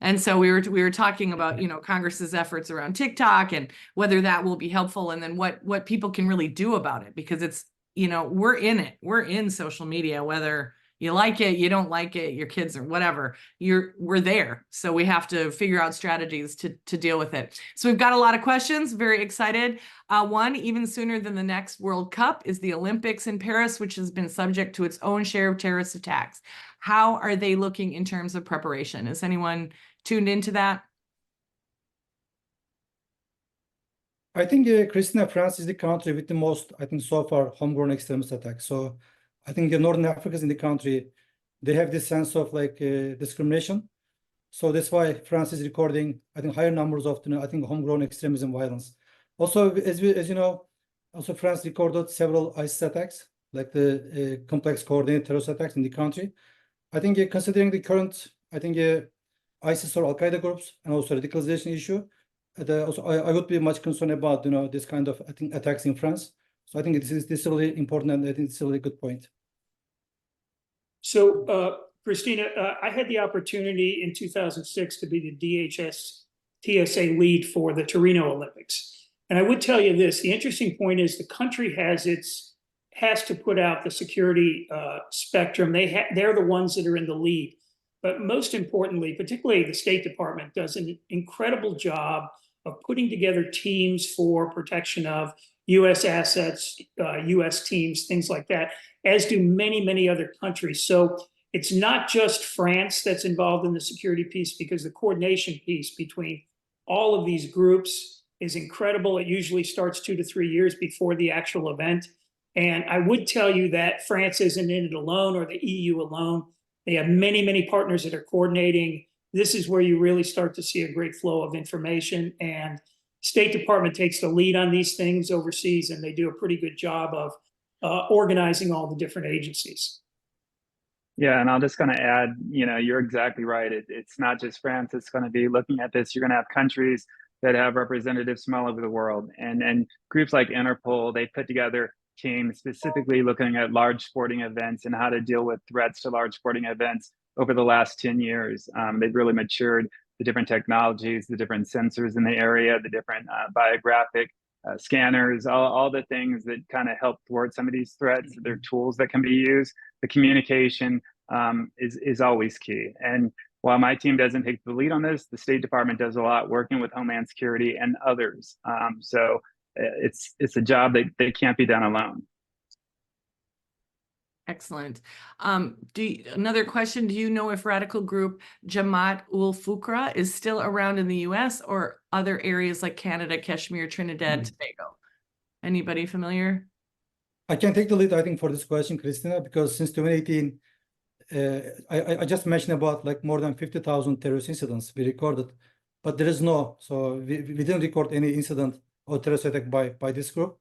And so we were talking about, Congress's efforts around TikTok and whether that will be helpful, and then what people can really do about it, because it's, we're in it. We're in social media, whether you like it, you don't like it, your kids or whatever, we're there. So we have to figure out strategies to deal with it. So we've got a lot of questions, very excited. One, even sooner than the next World Cup is the Olympics in Paris, which has been subject to its own share of terrorist attacks. How are they looking in terms of preparation? Is anyone tuned into that? I think, Christina, France is the country with the most, I think, so far, homegrown extremist attacks. So I think the Northern Africans in the country, they have this sense of discrimination. So that's why France is recording, I think, higher numbers of, I think, homegrown extremism violence. Also, as you know, also France recorded several ISIS attacks, like the complex coordinated terrorist attacks in the country. I think considering the current, I think, ISIS or Al-Qaeda groups and also radicalization issue, I would be much concerned about, this kind of, I think, attacks in France. So I think this is really important, and I think it's a really good point. So, Christina, I had the opportunity in 2006 to be the DHS TSA lead for the Torino Olympics. And I would tell you this, the interesting point is the country has to put out the security spectrum. They're the ones that are in the lead. But most importantly, particularly the State Department does an incredible job of putting together teams for protection of U.S. assets, U.S. teams, things like that, as do many, many other countries. So it's not just France that's involved in the security piece, because the coordination piece between all of these groups is incredible. It usually starts 2 to 3 years before the actual event. And I would tell you that France isn't in it alone, or the EU alone. They have many, many partners that are coordinating. This is where you really start to see a great flow of information. And State Department takes the lead on these things overseas, and they do a pretty good job of organizing all the different agencies. Yeah, and I'll just kind of add, you're exactly right. It's not just France that's going to be looking at this. You're going to have countries that have representatives from all over the world, and groups like Interpol. They put together teams specifically looking at large sporting events and how to deal with threats to large sporting events over the last 10 years. They've really matured the different technologies, the different sensors in the area, the different biographic scanners, all the things that kind of help thwart some of these threats. They're tools that can be used. The communication is always key. And while my team doesn't take the lead on this, the State Department does a lot working with Homeland Security and others. So it's a job that can't be done alone. Excellent. Another question, do you know if radical group Jamaat ul-Fuqra is still around in the US or other areas like Canada, Kashmir, Trinidad, Tobago? Anybody familiar? I can take the lead, I think, for this question, Christina, because since 2018, I just mentioned about like more than 50,000 terrorist incidents we recorded, but there is so we didn't record any incident or terrorist attack by this group.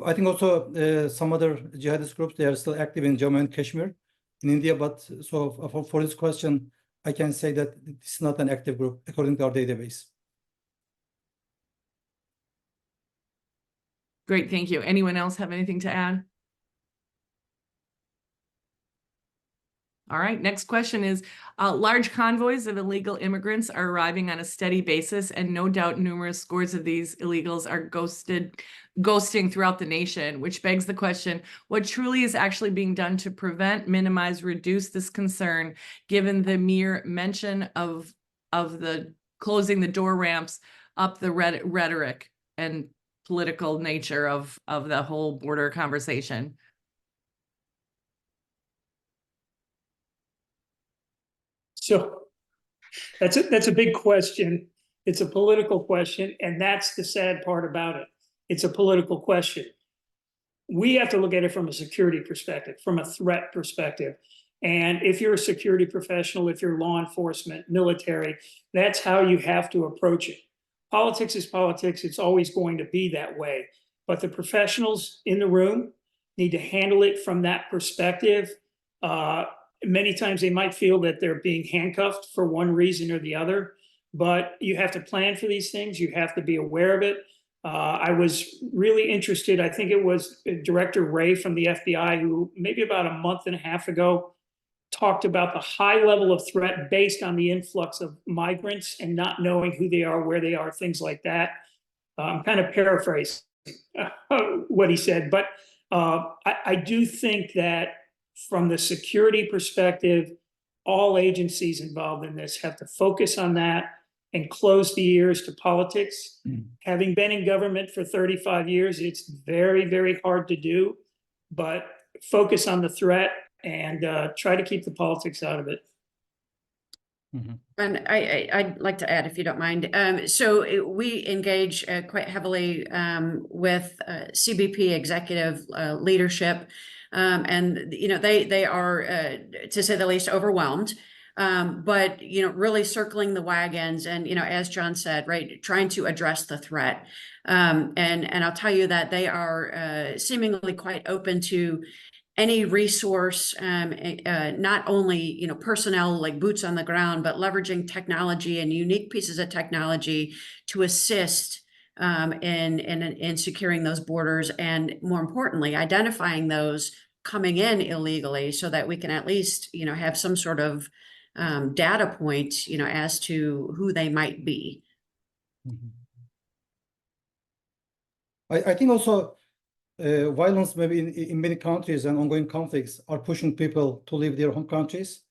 I think also some other jihadist groups, they are still active in Jammu and Kashmir in India, but so for this question, I can say that it's not an active group according to our database. Great, thank you. Anyone else have anything to add? All right, next question is, large convoys of illegal immigrants are arriving on a steady basis, and no doubt numerous scores of these illegals are ghosting throughout the nation, which begs the question, what truly is actually being done to prevent, minimize, reduce this concern, given the mere mention of the closing the door ramps up the rhetoric and political nature of the whole border conversation? So that's a big question. It's a political question, and that's the sad part about it. It's a political question. We have to look at it from a security perspective, from a threat perspective. And if you're a security professional, if you're law enforcement, military, that's how you have to approach it. Politics is politics. It's always going to be that way. But the professionals in the room need to handle it from that perspective. Many times they might feel that they're being handcuffed for one reason or the other, but you have to plan for these things. You have to be aware of it. I was really interested. I think it was Director Ray from the FBI who maybe about a month and a half ago talked about the high level of threat based on the influx of migrants and not knowing who they are, where they are, things like that. I'm kind of paraphrasing what he said, but I do think that from the security perspective, all agencies involved in this have to focus on that and close the ears to politics. Having been in government for 35 years, it's very, very hard to do, but focus on the threat and try to keep the politics out of it. And I'd like to add, if you don't mind. So we engage quite heavily with CBP executive leadership. And, they are, to say the least, overwhelmed. But, really circling the wagons and, as John said, right, trying to address the threat. And I'll tell you that they are seemingly quite open to any resource, not only, personnel like boots on the ground, but leveraging technology and unique pieces of technology to assist in securing those borders, and more importantly, identifying those coming in illegally, so that we can at least, have some sort of data point, as to who they might be. I think also violence maybe in many countries and ongoing conflicts are pushing people to leave their home countries.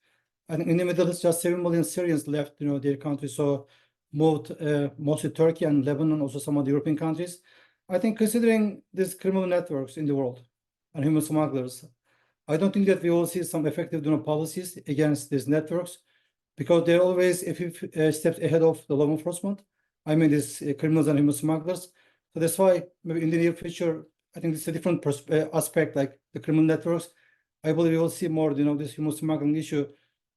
And in the Middle East, just 7 million Syrians left, their country. So moved mostly Turkey and Lebanon, also some of the European countries. I think considering these criminal networks in the world and human smugglers, I don't think that we will see some effective policies against these networks, because they're always a few steps ahead of the law enforcement. I mean, these criminals and human smugglers. So that's why maybe in the near future, I think it's a different aspect, like the criminal networks. I believe we will see more, this human smuggling issue,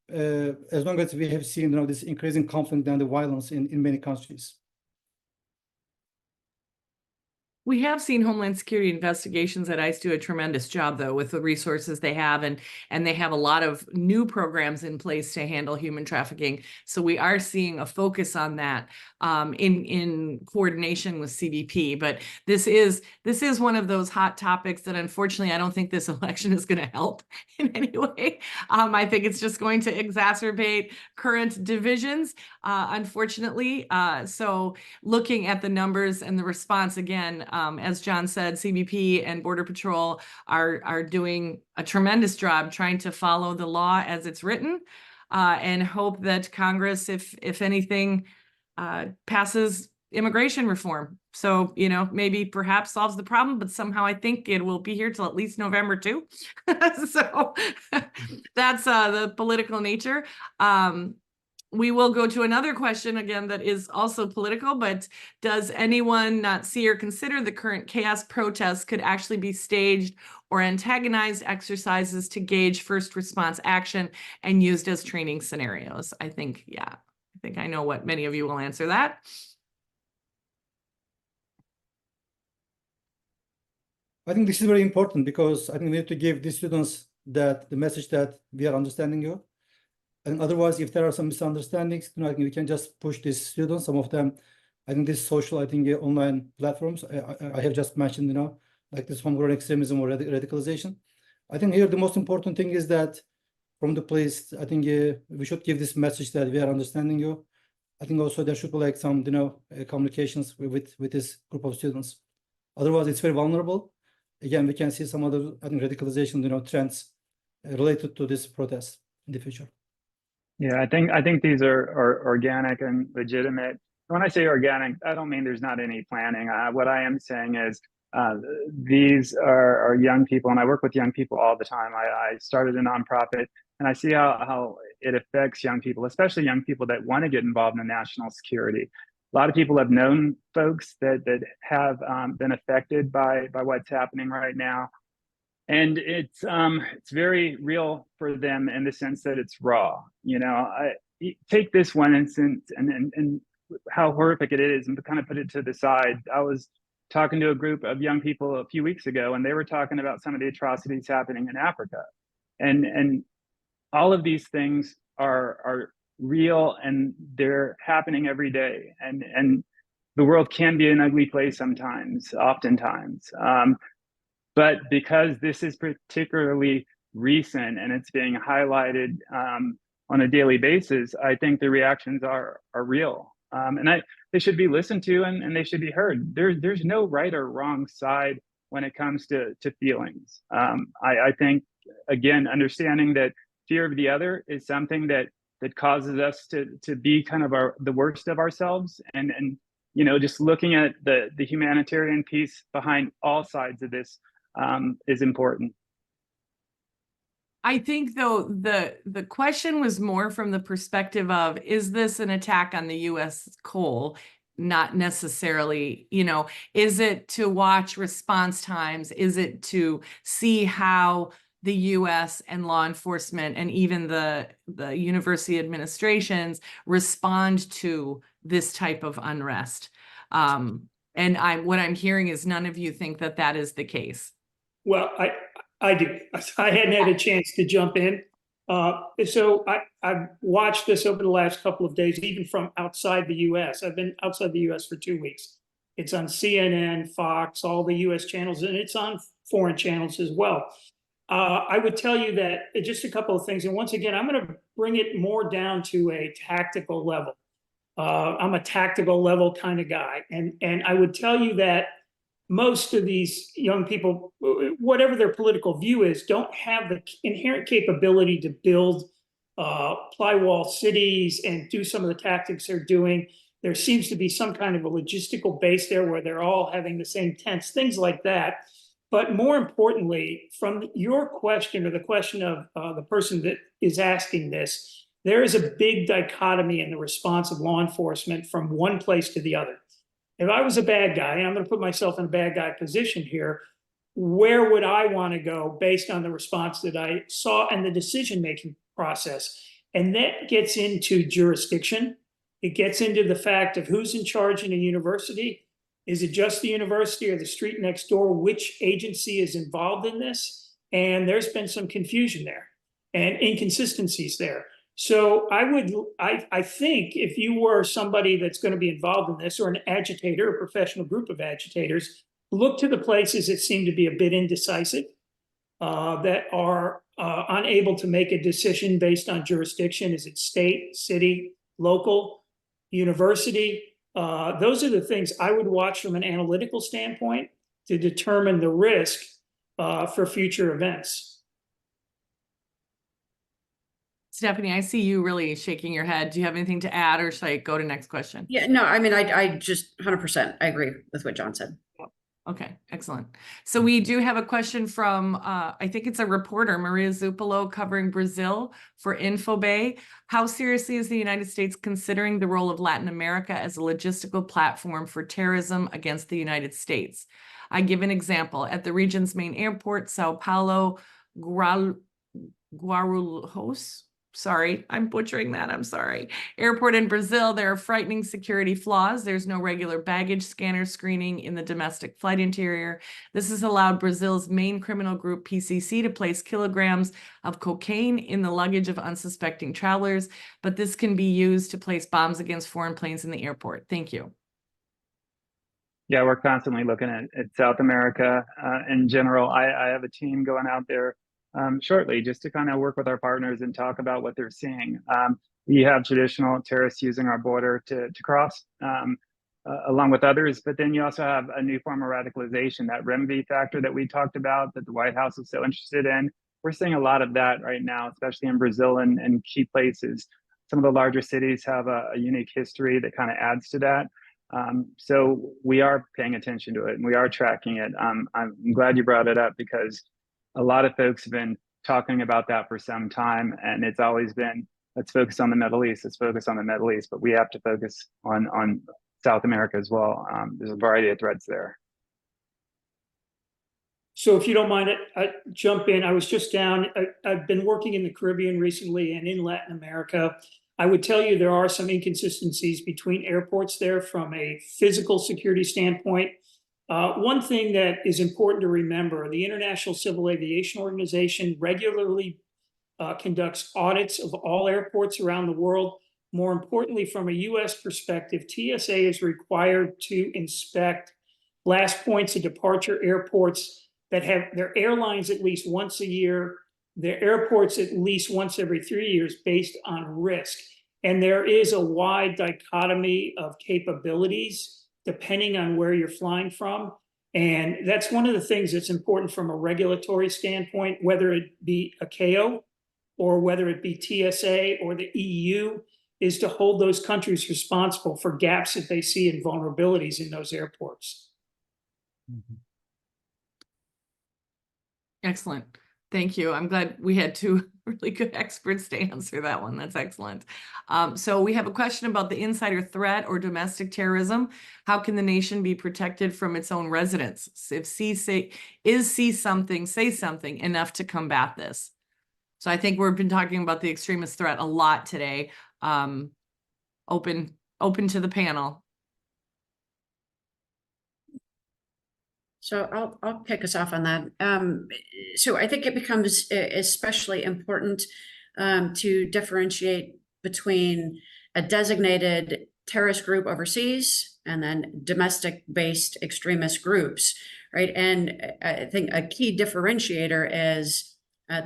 as long as we have seen, this increasing conflict and the violence in many countries. We have seen Homeland Security investigations at ICE do a tremendous job, though, with the resources they have, and they have a lot of new programs in place to handle human trafficking. So we are seeing a focus on that in coordination with CBP. But this is one of those hot topics that, unfortunately, I don't think this election is going to help in any way. I think it's just going to exacerbate current divisions, unfortunately. So looking at the numbers and the response again. As John said, CBP and Border Patrol are doing a tremendous job trying to follow the law as it's written, and hope that Congress, if anything, passes immigration reform. So, maybe perhaps solves the problem, but somehow I think it will be here till at least November too. So that's the political nature. We will go to another question again that is also political, but does anyone not see or consider the current chaos protests could actually be staged or antagonized exercises to gauge first response action and used as training scenarios? I think I know what many of you will answer that. I think this is very important because I think we need to give the students the message that we are understanding you. And otherwise, if there are some misunderstandings, I think we can just push these students. Some of them, I think this social, online platforms, I have just mentioned, like this homegrown extremism or radicalization. I think here the most important thing is that from the place, I think we should give this message that we are understanding you. I think also there should be like some, communications with this group of students. Otherwise, it's very vulnerable. Again, we can see some other, radicalization, trends related to this protest in the future. Yeah, I think these are organic and legitimate. When I say organic, I don't mean there's not any planning. What I am saying is these are young people, and I work with young people all the time. I started a nonprofit, and I see how it affects young people, especially young people that want to get involved in national security. A lot of people have known folks that have been affected by what's happening right now. And it's very real for them in the sense that it's raw. I take this one instance and how horrific it is, and kind of put it to the side. I was talking to a group of young people a few weeks ago, and they were talking about some of the atrocities happening in Africa, and all of these things are real, and they're happening every day. And the world can be an ugly place sometimes, oftentimes. But because this is particularly recent and it's being highlighted on a daily basis, I think the reactions are real. And they should be listened to, and they should be heard. There's no right or wrong side when it comes to feelings. I think, again, understanding that fear of the other is something that causes us to be kind of the worst of ourselves, and just looking at the humanitarian piece behind all sides of this is important. I think, though, the question was more from the perspective of, is this an attack on the U.S. coal? Not necessarily, is it to watch response times? Is it to see how the U.S. and law enforcement and even the university administrations respond to this type of unrest? And what I'm hearing is none of you think that is the case. Well, I do. I hadn't had a chance to jump in. So I've watched this over the last couple of days, even from outside the U.S. I've been outside the U.S. for 2 weeks. It's on CNN, Fox, all the U.S. channels, and it's on foreign channels as well. I would tell you that just a couple of things. And once again, I'm going to bring it more down to a tactical level. I'm a tactical level kind of guy. And I would tell you that most of these young people, whatever their political view is, don't have the inherent capability to build plywall cities and do some of the tactics they're doing. There seems to be some kind of a logistical base there where they're all having the same tents, things like that. But more importantly, from your question, or the question of the person that is asking this, there is a big dichotomy in the response of law enforcement from one place to the other. If I was a bad guy, and I'm going to put myself in a bad guy position here, where would I want to go based on the response that I saw and the decision-making process? And that gets into jurisdiction. It gets into the fact of who's in charge in a university. Is it just the university or the street next door? Which agency is involved in this? And there's been some confusion there and inconsistencies there. So I think if you were somebody that's going to be involved in this, or an agitator, a professional group of agitators, look to the places that seem to be a bit indecisive, that are unable to make a decision based on jurisdiction. Is it state, city, local, university? Those are the things I would watch from an analytical standpoint to determine the risk for future events. Stephanie, I see you really shaking your head. Do you have anything to add, or should I go to next question? Yeah, no, I mean, I just 100%, I agree with what John said. Okay, excellent. So we do have a question from, I think it's a reporter, Maria Zupolo, covering Brazil for Infobay. How seriously is the United States considering the role of Latin America as a logistical platform for terrorism against the United States? I give an example. At the region's main airport, Sao Paulo, Guarulhos, sorry, I'm butchering that, I'm sorry. Airport in Brazil, there are frightening security flaws. There's no regular baggage scanner screening in the domestic flight interior. This has allowed Brazil's main criminal group, PCC, to place kilograms of cocaine in the luggage of unsuspecting travelers, but this can be used to place bombs against foreign planes in the airport. Thank you. Yeah, we're constantly looking at South America in general. I have a team going out there shortly just to kind of work with our partners and talk about what they're seeing. We have traditional terrorists using our border to cross along with others, but then you also have a new form of radicalization, that remedy factor that we talked about that the White House is so interested in. We're seeing a lot of that right now, especially in Brazil and key places. Some of the larger cities have a unique history that kind of adds to that. So we are paying attention to it and we are tracking it. I'm glad you brought it up because a lot of folks have been talking about that for some time, and it's always been, let's focus on the Middle East, let's focus on the Middle East, but we have to focus on South America as well. There's a variety of threats there. So if you don't mind, I jump in. I was just down, I've been working in the Caribbean recently and in Latin America. I would tell you there are some inconsistencies between airports there from a physical security standpoint. One thing that is important to remember, the International Civil Aviation Organization regularly conducts audits of all airports around the world. More importantly, from a US perspective, TSA is required to inspect last points of departure airports that have their airlines at least once a year, their airports at least once every 3 years based on risk. And there is a wide dichotomy of capabilities depending on where you're flying from. And that's one of the things that's important from a regulatory standpoint, whether it be ICAO or whether it be TSA or the EU, is to hold those countries responsible for gaps that they see in vulnerabilities in those airports. Mm-hmm. Excellent. Thank you. I'm glad we had two really good experts to answer that one. That's excellent. So we have a question about the insider threat or domestic terrorism. How can the nation be protected from its own residents? If say something enough to combat this? So I think we've been talking about the extremist threat a lot today. Open to the panel. So I'll kick us off on that. So I think it becomes especially important to differentiate between a designated terrorist group overseas and then domestic-based extremist groups, right? And I think a key differentiator is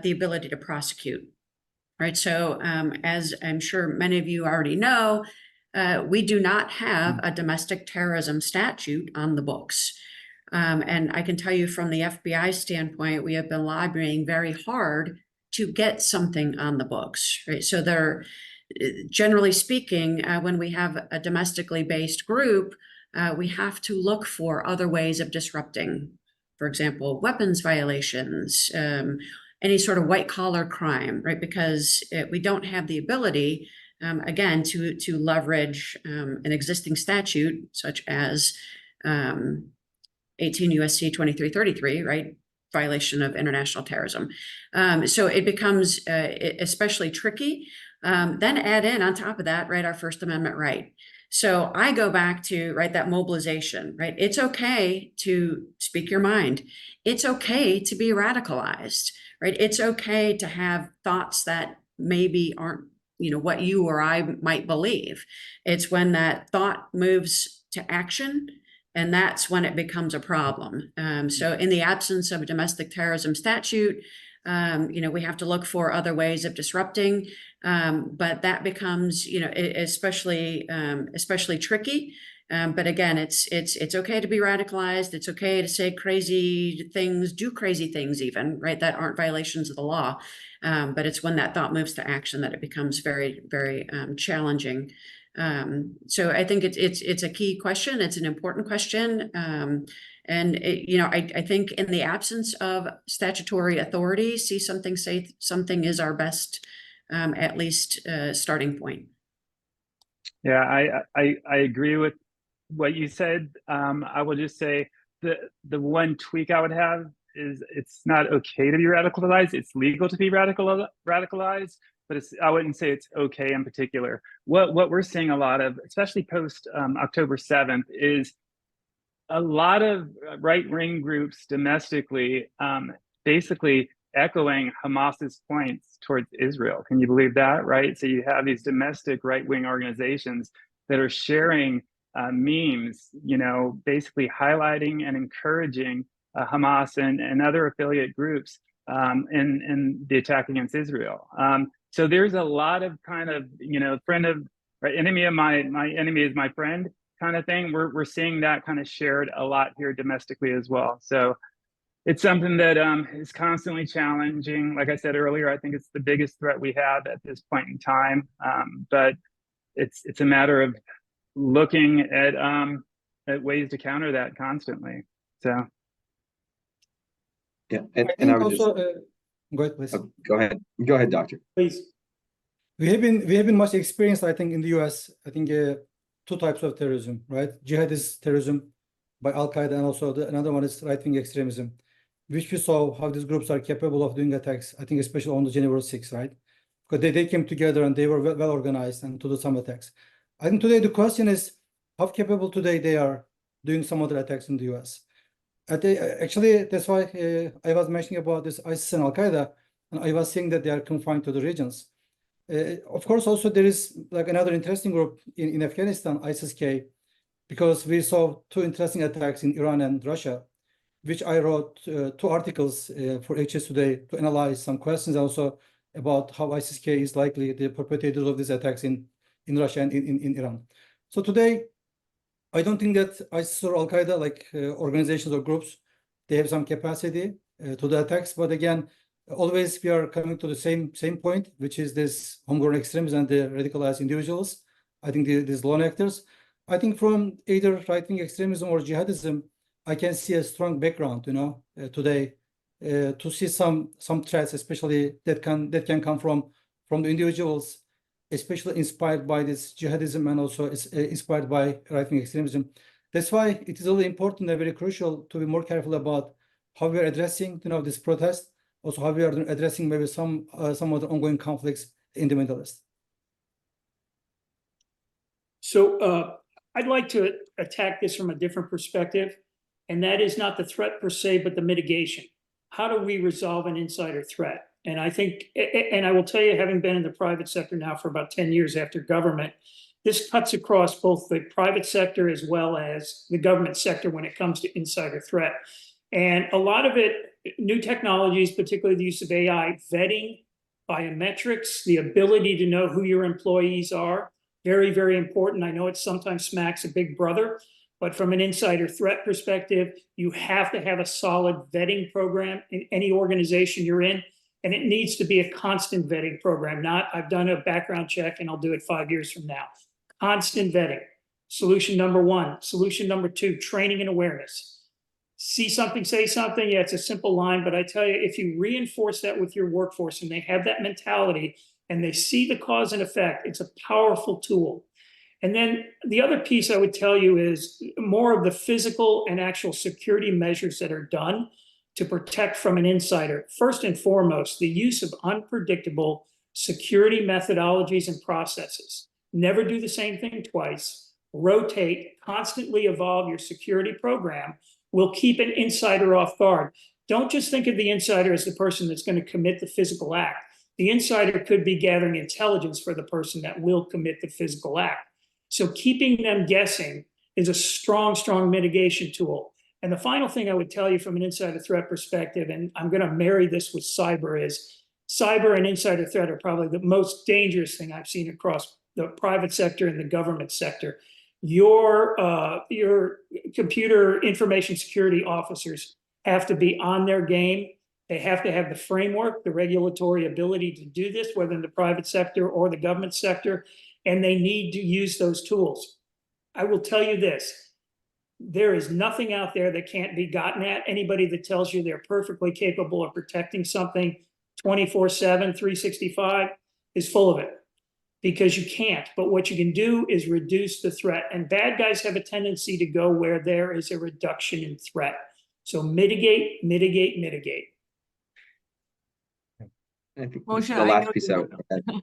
the ability to prosecute, right? So as I'm sure many of you already know, we do not have a domestic terrorism statute on the books. And I can tell you from the FBI standpoint, we have been lobbying very hard to get something on the books, right? So they're, generally speaking, when we have a domestically based group, we have to look for other ways of disrupting, for example, weapons violations, any sort of white collar crime, right? Because we don't have the ability, again, to leverage an existing statute such as 18 USC 2333, right? Violation of international terrorism. So it becomes especially tricky. Then add in on top of that, right, our First Amendment right. So I go back to, right, that mobilization, right? It's okay to speak your mind. It's okay to be radicalized, right? It's okay to have thoughts that maybe aren't, what you or I might believe. It's when that thought moves to action, and that's when it becomes a problem. So in the absence of a domestic terrorism statute, we have to look for other ways of disrupting, but that becomes, especially tricky. But again, it's okay to be radicalized. It's okay to say crazy things, do crazy things even, right, that aren't violations of the law. But it's when that thought moves to action that it becomes very, very challenging. So I think it's a key question. It's an important question. And I think in the absence of statutory authority, see something, say something is our best, at least starting point. Yeah, I agree with what you said. I will just say the one tweak I would have is it's not okay to be radicalized. It's legal to be radicalized, but I wouldn't say it's okay in particular. What we're seeing a lot of, especially post October 7th, is a lot of right-wing groups domestically basically echoing Hamas's points towards Israel. Can you believe that, right? So you have these domestic right-wing organizations that are sharing memes, basically highlighting and encouraging Hamas and other affiliate groups in the attack against Israel. So there's a lot of kind of, friend of, right, enemy of my enemy is my friend kind of thing. We're seeing that kind of shared a lot here domestically as well. So it's something that is constantly challenging. Like I said earlier, I think it's the biggest threat we have at this point in time. But it's a matter of looking at ways to counter that constantly. So Yeah, I and think I would just also, go ahead, please. Go ahead, Doctor. Please. We have been much experienced, I think, in the US. I think two types of terrorism, right? Jihadist terrorism by Al-Qaeda, and also another one is right-wing extremism, which we saw how these groups are capable of doing attacks, I think especially on the January 6th, right? Because they came together and they were well organized and to do some attacks. I think today the question is how capable today they are doing some other attacks in the US. Actually, that's why I was mentioning about this ISIS and Al-Qaeda, and I was saying that they are confined to the regions. Of course, also there is like another interesting group in Afghanistan, ISIS-K, because we saw two interesting attacks in Iran and Russia, which I wrote two articles for HSToday to analyze some questions also about how ISIS-K is likely the perpetrators of these attacks in Russia and in Iran. So today, I don't think that ISIS or Al-Qaeda, like organizations or groups, they have some capacity to the attacks. But again, always we are coming to the same point, which is this homegrown extremism and the radicalized individuals. I think these lone actors. I think from either right-wing extremism or jihadism, I can see a strong background, today to see some threats, especially that can come from the individuals, especially inspired by this jihadism and also inspired by right-wing extremism. That's why it is really important and very crucial to be more careful about how we are addressing, this protest, also how we are addressing maybe some other ongoing conflicts in the Middle East. So I'd like to attack this from a different perspective, and that is not the threat per se, but the mitigation. How do we resolve an insider threat? And I think, and I will tell you, having been in the private sector now for about 10 years after government, this cuts across both the private sector as well as the government sector when it comes to insider threat. And a lot of it, new technologies, particularly the use of AI, vetting, biometrics, the ability to know who your employees are, very, very important. I know it sometimes smacks of Big Brother, but from an insider threat perspective, you have to have a solid vetting program in any organization you're in. And it needs to be a constant vetting program, not I've done a background check and I'll do it 5 years from now. Constant vetting. Solution number one. Solution number two, training and awareness. See something, say something. Yeah, it's a simple line, but I tell you, if you reinforce that with your workforce and they have that mentality and they see the cause and effect, it's a powerful tool. And then the other piece I would tell you is more of the physical and actual security measures that are done to protect from an insider. First and foremost, the use of unpredictable security methodologies and processes. Never do the same thing twice. Rotate, constantly evolve your security program will keep an insider off guard. Don't just think of the insider as the person that's going to commit the physical act. The insider could be gathering intelligence for the person that will commit the physical act. So keeping them guessing is a strong, strong mitigation tool. And the final thing I would tell you from an insider threat perspective, and I'm going to marry this with cyber, is cyber and insider threat are probably the most dangerous thing I've seen across the private sector and the government sector. Your computer information security officers have to be on their game. They have to have the framework, the regulatory ability to do this, whether in the private sector or the government sector, and they need to use those tools. I will tell you this, there is nothing out there that can't be gotten at. Anybody that tells you they're perfectly capable of protecting something 24/7, 365 is full of it, because you can't. But what you can do is reduce the threat. And bad guys have a tendency to go where there is a reduction in threat. So mitigate, mitigate, mitigate. I think Moshe, the I last know piece you I want would add,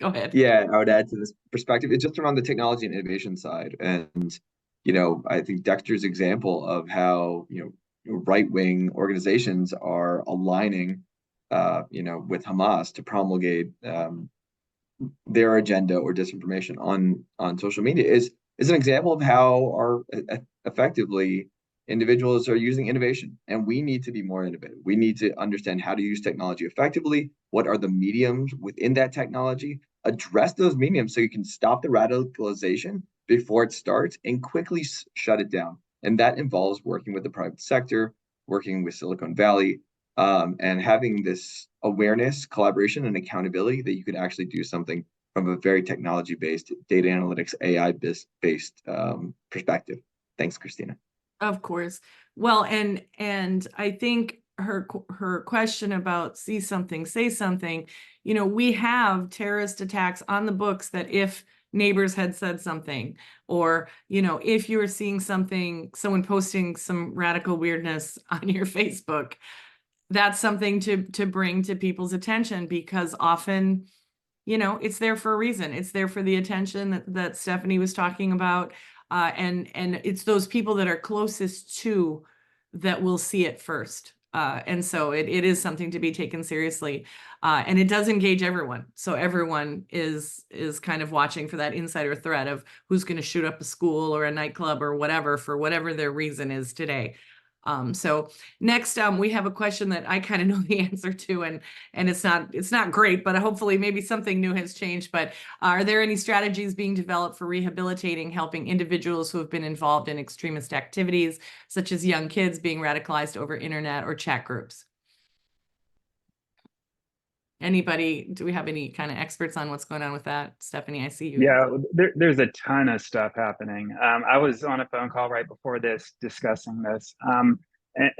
Go ahead. yeah, I would add to this perspective, it's just around the technology and innovation side. And, I think Dexter's example of how, right-wing organizations are aligning, with Hamas to promulgate their agenda or disinformation on social media is an example of how effectively individuals are using innovation. And we need to be more innovative. We need to understand how to use technology effectively. What are the mediums within that technology? Address those mediums so you can stop the radicalization before it starts and quickly shut it down. And that involves working with the private sector, working with Silicon Valley, and having this awareness, collaboration, and accountability that you could actually do something from a very technology-based, data analytics, AI-based perspective. Thanks, Christina. Of course. Well, and I think her question about see something, say something, we have terrorist attacks on the books that if neighbors had said something, or, if you were seeing something, someone posting some radical weirdness on your Facebook, that's something to bring to people's attention, because often, it's there for a reason. It's there for the attention that Stephanie was talking about. And it's those people that are closest to that will see it first. And so it is something to be taken seriously. And it does engage everyone. So everyone is kind of watching for that insider threat of who's going to shoot up a school or a nightclub or whatever, for whatever their reason is today. So next, we have a question that I kind of know the answer to, and it's not great, but hopefully maybe something new has changed. But are there any strategies being developed for rehabilitating, helping individuals who have been involved in extremist activities, such as young kids being radicalized over internet or chat groups? Anybody, do we have any kind of experts on what's going on with that? Stephanie, I see you. Yeah, there's a ton of stuff happening. I was on a phone call right before this discussing this. And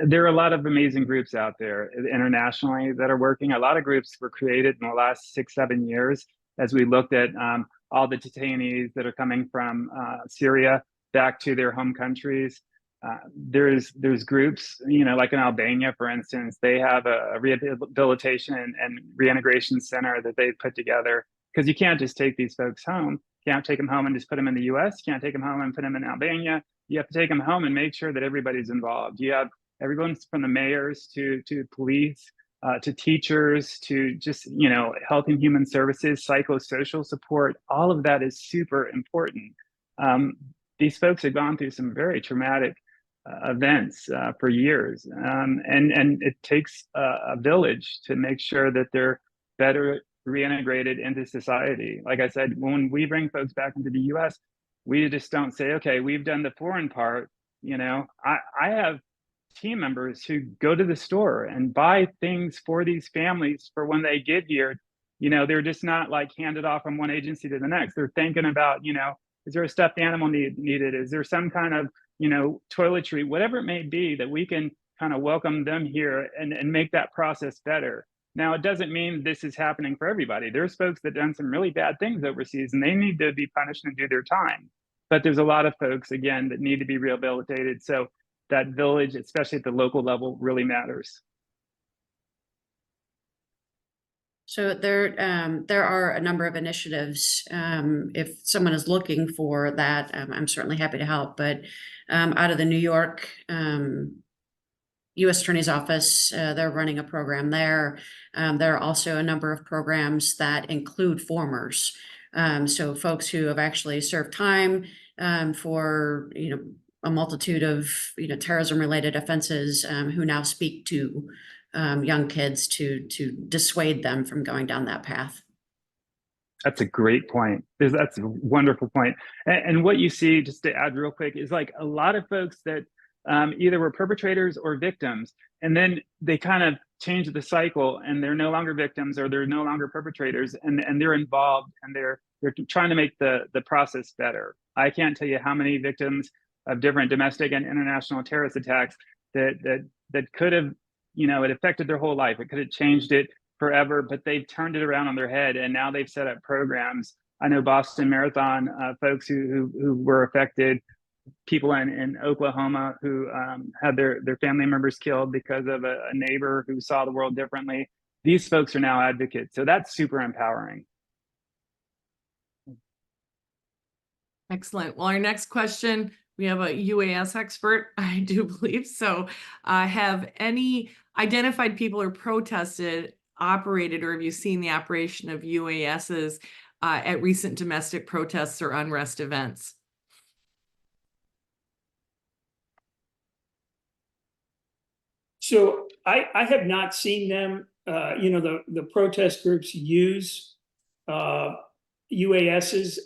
there are a lot of amazing groups out there internationally that are working. A lot of groups were created in the last 6-7 years as we looked at all the detainees that are coming from Syria back to their home countries. There's groups, like in Albania, for instance, they have a rehabilitation and reintegration center that they put together, because you can't just take these folks home. You can't take them home and just put them in the US. You can't take them home and put them in Albania. You have to take them home and make sure that everybody's involved. You have everyone from the mayors to police, to teachers, to just, health and human services, psychosocial support. All of that is super important. These folks have gone through some very traumatic events for years. And it takes a village to make sure that they're better reintegrated into society. Like I said, when we bring folks back into the US, we just don't say, okay, we've done the foreign part. I have team members who go to the store and buy things for these families for when they get here. They're just not like handed off from one agency to the next. They're thinking about, is there a stuffed animal needed? Is there some kind of toiletry, whatever it may be, that we can kind of welcome them here and make that process better. Now, it doesn't mean this is happening for everybody. There's folks that done some really bad things overseas and they need to be punished and do their time. But there's a lot of folks, again, that need to be rehabilitated. So that village, especially at the local level, really matters. So there are a number of initiatives. If someone is looking for that, I'm certainly happy to help. But out of the New York U.S. Attorney's Office, they're running a program there. There are also a number of programs that include formers. So folks who have actually served time for a multitude of terrorism-related offenses, who now speak to young kids to dissuade them from going down that path. That's a great point. That's a wonderful point. And what you see, just to add real quick, is like a lot of folks that either were perpetrators or victims, and then they kind of change the cycle and they're no longer victims or they're no longer perpetrators, and they're involved and they're trying to make the process better. I can't tell you how many victims of different domestic and international terrorist attacks that could have, it affected their whole life. It could have changed it forever, but they've turned it around on their head and now they've set up programs. I know Boston Marathon folks who were affected, people in Oklahoma who had their family members killed because of a neighbor who saw the world differently. These folks are now advocates. So that's super empowering. Excellent. Well, our next question, we have a UAS expert, I do believe. So have any identified people or protested, operated, or have you seen the operation of UASs at recent domestic protests or unrest events? So I have not seen them, the protest groups use UASs.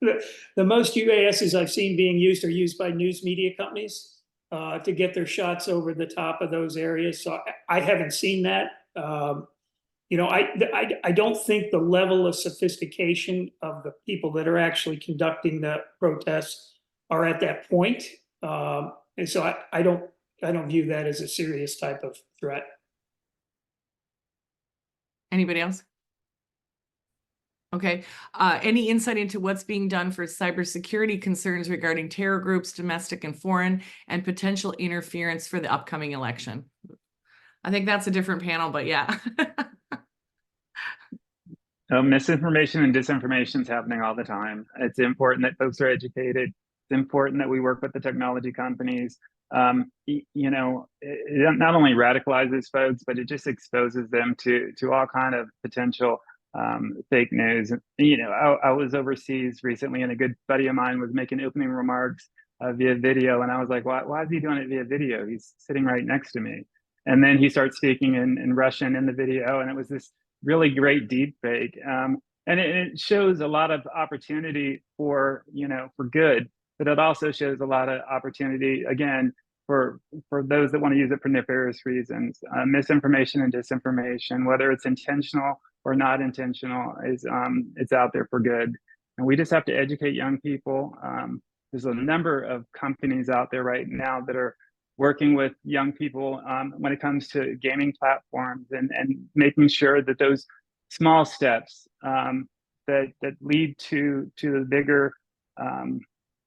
The most UASs I've seen being used are used by news media companies to get their shots over the top of those areas. So I haven't seen that. I don't think the level of sophistication of the people that are actually conducting the protests are at that point. And so I don't view that as a serious type of threat. Anybody else? Okay. Any insight into what's being done for cybersecurity concerns regarding terror groups, domestic and foreign, and potential interference for the upcoming election? I think that's a different panel, but yeah. Misinformation and disinformation is happening all the time. It's important that folks are educated. It's important that we work with the technology companies. It not only radicalizes folks, but it just exposes them to all kind of potential fake news. I was overseas recently, and a good buddy of mine was making opening remarks via video, and I was like, why is he doing it via video? He's sitting right next to me. And then he starts speaking in Russian in the video, and it was this really great deep fake. And it shows a lot of opportunity for good, but it also shows a lot of opportunity, again, for those that want to use it for nefarious reasons. Misinformation and disinformation, whether it's intentional or not intentional, it's out there for good. And we just have to educate young people. There's a number of companies out there right now that are working with young people when it comes to gaming platforms and making sure that those small steps that lead to the bigger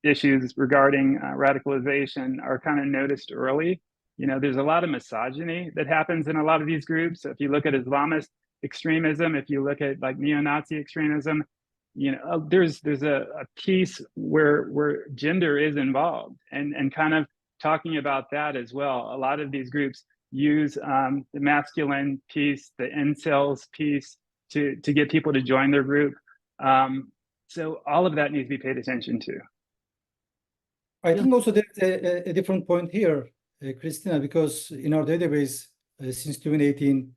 issues regarding radicalization are kind of noticed early. There's a lot of misogyny that happens in a lot of these groups. If you look at Islamist extremism, if you look at like neo-Nazi extremism, there's a piece where gender is involved, and kind of talking about that as well. A lot of these groups use the masculine piece, the incels piece, to get people to join their group. So all of that needs to be paid attention to. I think also there's a different point here, Christina, because in our database since 2018,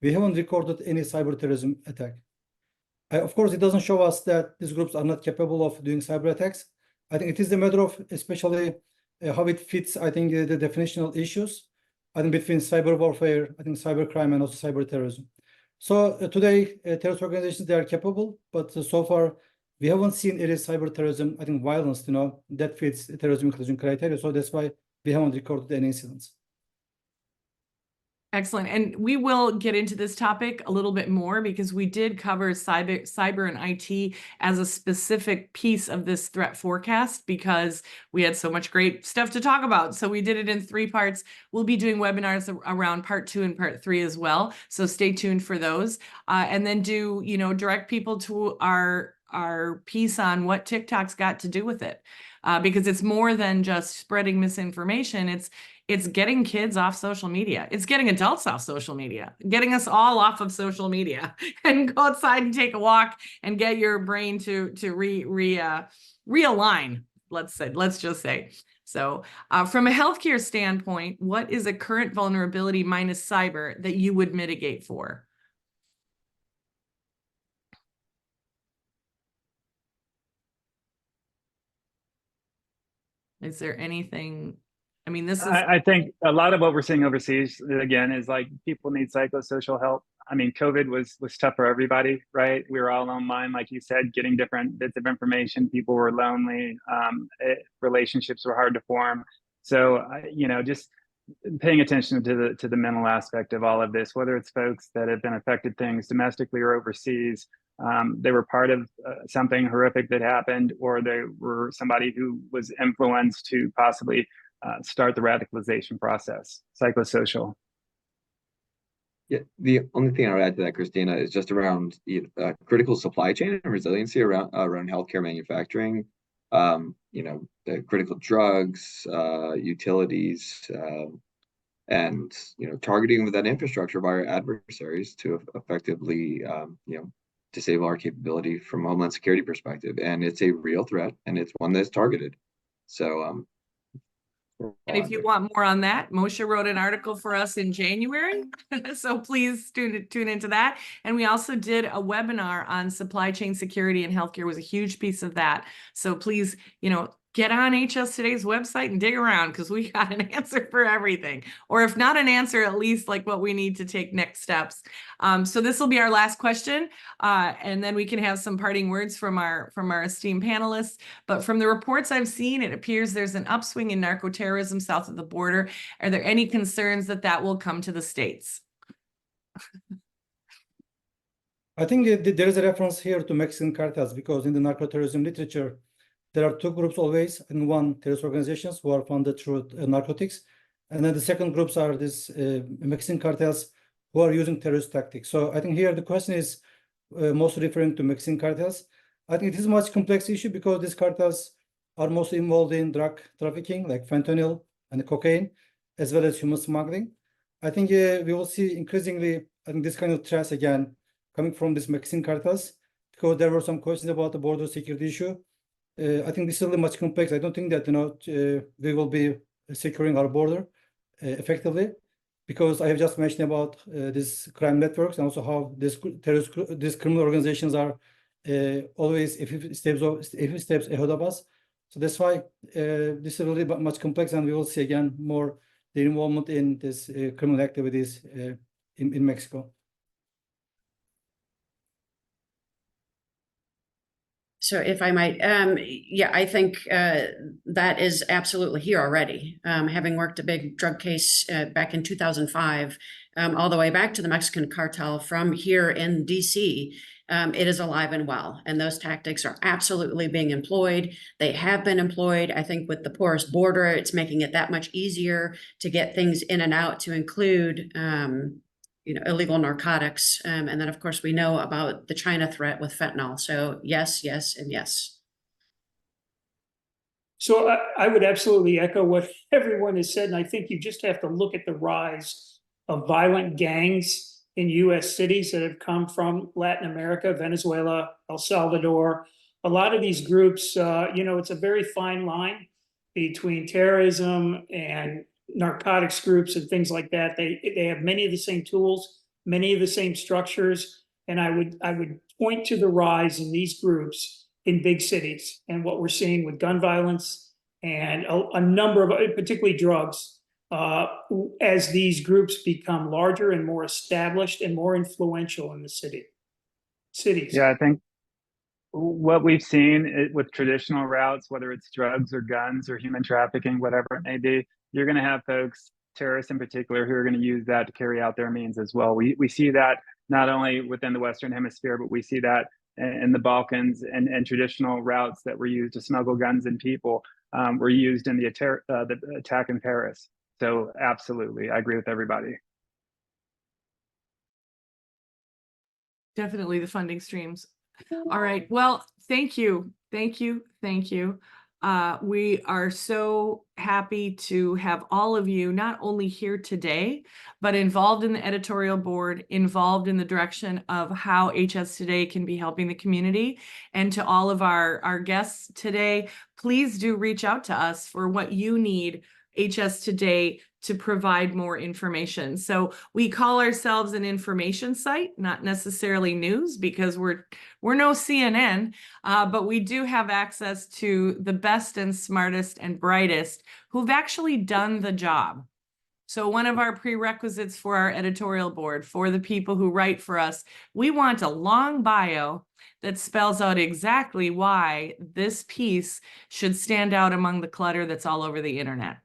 we haven't recorded any cyber terrorism attack. Of course, it doesn't show us that these groups are not capable of doing cyber attacks. I think it is a matter of especially how it fits, I think, the definitional issues, I think, between cyber warfare, I think, cyber crime, and also cyber terrorism. So today, terrorist organizations, they are capable, but so far, we haven't seen any cyber terrorism, I think violence, that fits the terrorism inclusion criteria. So that's why we haven't recorded any incidents. Excellent. And we will get into this topic a little bit more because we did cover cyber and IT as a specific piece of this threat forecast because we had so much great stuff to talk about. So we did it in 3 parts. We'll be doing webinars around part 2 and part 3 as well. So stay tuned for those. And then direct people to our piece on what TikTok's got to do with it. Because it's more than just spreading misinformation. It's getting kids off social media. It's getting adults off social media, getting us all off of social media and go outside and take a walk and get your brain to realign, let's just say. So from a healthcare standpoint, what is a current vulnerability minus cyber that you would mitigate for? Is there anything? I mean, this is. I think a lot of what we're seeing overseas, again, is like people need psychosocial help. I mean, COVID was tough for everybody, right? We were all online, like you said, getting different bits of information. People were lonely. Relationships were hard to form. So, just paying attention to the mental aspect of all of this, whether it's folks that have been affected things domestically or overseas, they were part of something horrific that happened, or they were somebody who was influenced to possibly start the radicalization process, psychosocial. Yeah, the only thing I would add to that, Christina, is just around critical supply chain and resiliency around healthcare manufacturing. The critical drugs, utilities, and targeting of that infrastructure by our adversaries to effectively disable our capability from a Homeland Security perspective. And it's a real threat, and it's one that's targeted. So and if you want more on that, Moshe wrote an article for us in January. So please tune into that. And we also did a webinar on supply chain security and healthcare was a huge piece of that. So please, get on HS Today's website and dig around because we got an answer for everything. Or if not an answer, at least like what we need to take next steps. So this will be our last question. And then we can have some parting words from our esteemed panelists. But from the reports I've seen, it appears there's an upswing in narco-terrorism south of the border. Are there any concerns that will come to the States? I think there is a reference here to Mexican cartels because in the narco-terrorism literature, there are 2 groups always, and one terrorist organizations who are funded through narcotics, and then the second groups are these Mexican cartels who are using terrorist tactics. So I think here the question is mostly referring to Mexican cartels. I think it is a much complex issue because these cartels are mostly involved in drug trafficking, like fentanyl and cocaine, as well as human smuggling. I think we will see increasingly, I think, this kind of threats again coming from these Mexican cartels because there were some questions about the border security issue. I think this is really much complex. I don't think that we will be securing our border effectively, because I have just mentioned about these crime networks and also how these criminal organizations are always a few steps ahead of us. So that's why this is really much complex, and we will see again more the involvement in this criminal activities in Mexico. So if I might, I think that is absolutely here already. Having worked a big drug case back in 2005, all the way back to the Mexican cartel from here in DC, it is alive and well. And those tactics are absolutely being employed. They have been employed. I think with the porous border, it's making it that much easier to get things in and out, to include illegal narcotics. And then, of course, we know about the China threat with fentanyl. So yes, yes, and yes. So I would absolutely echo what everyone has said. And I think you just have to look at the rise of violent gangs in U.S. cities that have come from Latin America, Venezuela, El Salvador. A lot of these groups, it's a very fine line between terrorism and narcotics groups and things like that. They have many of the same tools, many of the same structures, and I would point to the rise in these groups in big cities and what we're seeing with gun violence and a number of, particularly drugs, as these groups become larger and more established and more influential in the cities. Yeah, I think What we've seen with traditional routes, whether it's drugs or guns or human trafficking, whatever it may be, you're going to have folks, terrorists in particular, who are going to use that to carry out their means as well. We see that not only within the Western Hemisphere, but we see that in the Balkans, and traditional routes that were used to smuggle guns and people were used in the attack in Paris. So absolutely, I agree with everybody. Definitely the funding streams. All right. Well, thank you. Thank you. Thank you. We are so happy to have all of you not only here today, but involved in the editorial board, involved in the direction of how HS Today can be helping the community. And to all of our guests today, please do reach out to us for what you need HS Today to provide more information. So we call ourselves an information site, not necessarily news, because we're no CNN, but we do have access to the best and smartest and brightest who've actually done the job. So one of our prerequisites for our editorial board, for the people who write for us, we want a long bio that spells out exactly why this piece should stand out among the clutter that's all over the internet.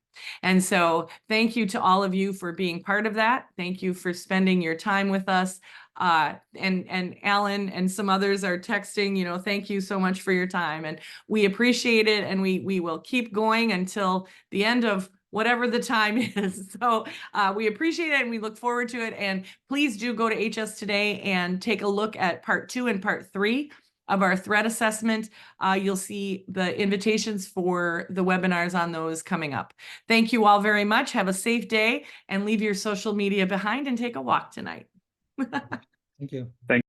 And so thank you to all of you for being part of that. Thank you for spending your time with us. And Alan and some others are texting, thank you so much for your time. And we appreciate it. And we will keep going until the end of whatever the time is. So we appreciate it and we look forward to it. And please do go to HS Today and take a look at part 2 and part 3 of our threat assessment. You'll see the invitations for the webinars on those coming up. Thank you all very much. Have a safe day and leave your social media behind and take a walk tonight. Thank you. Thank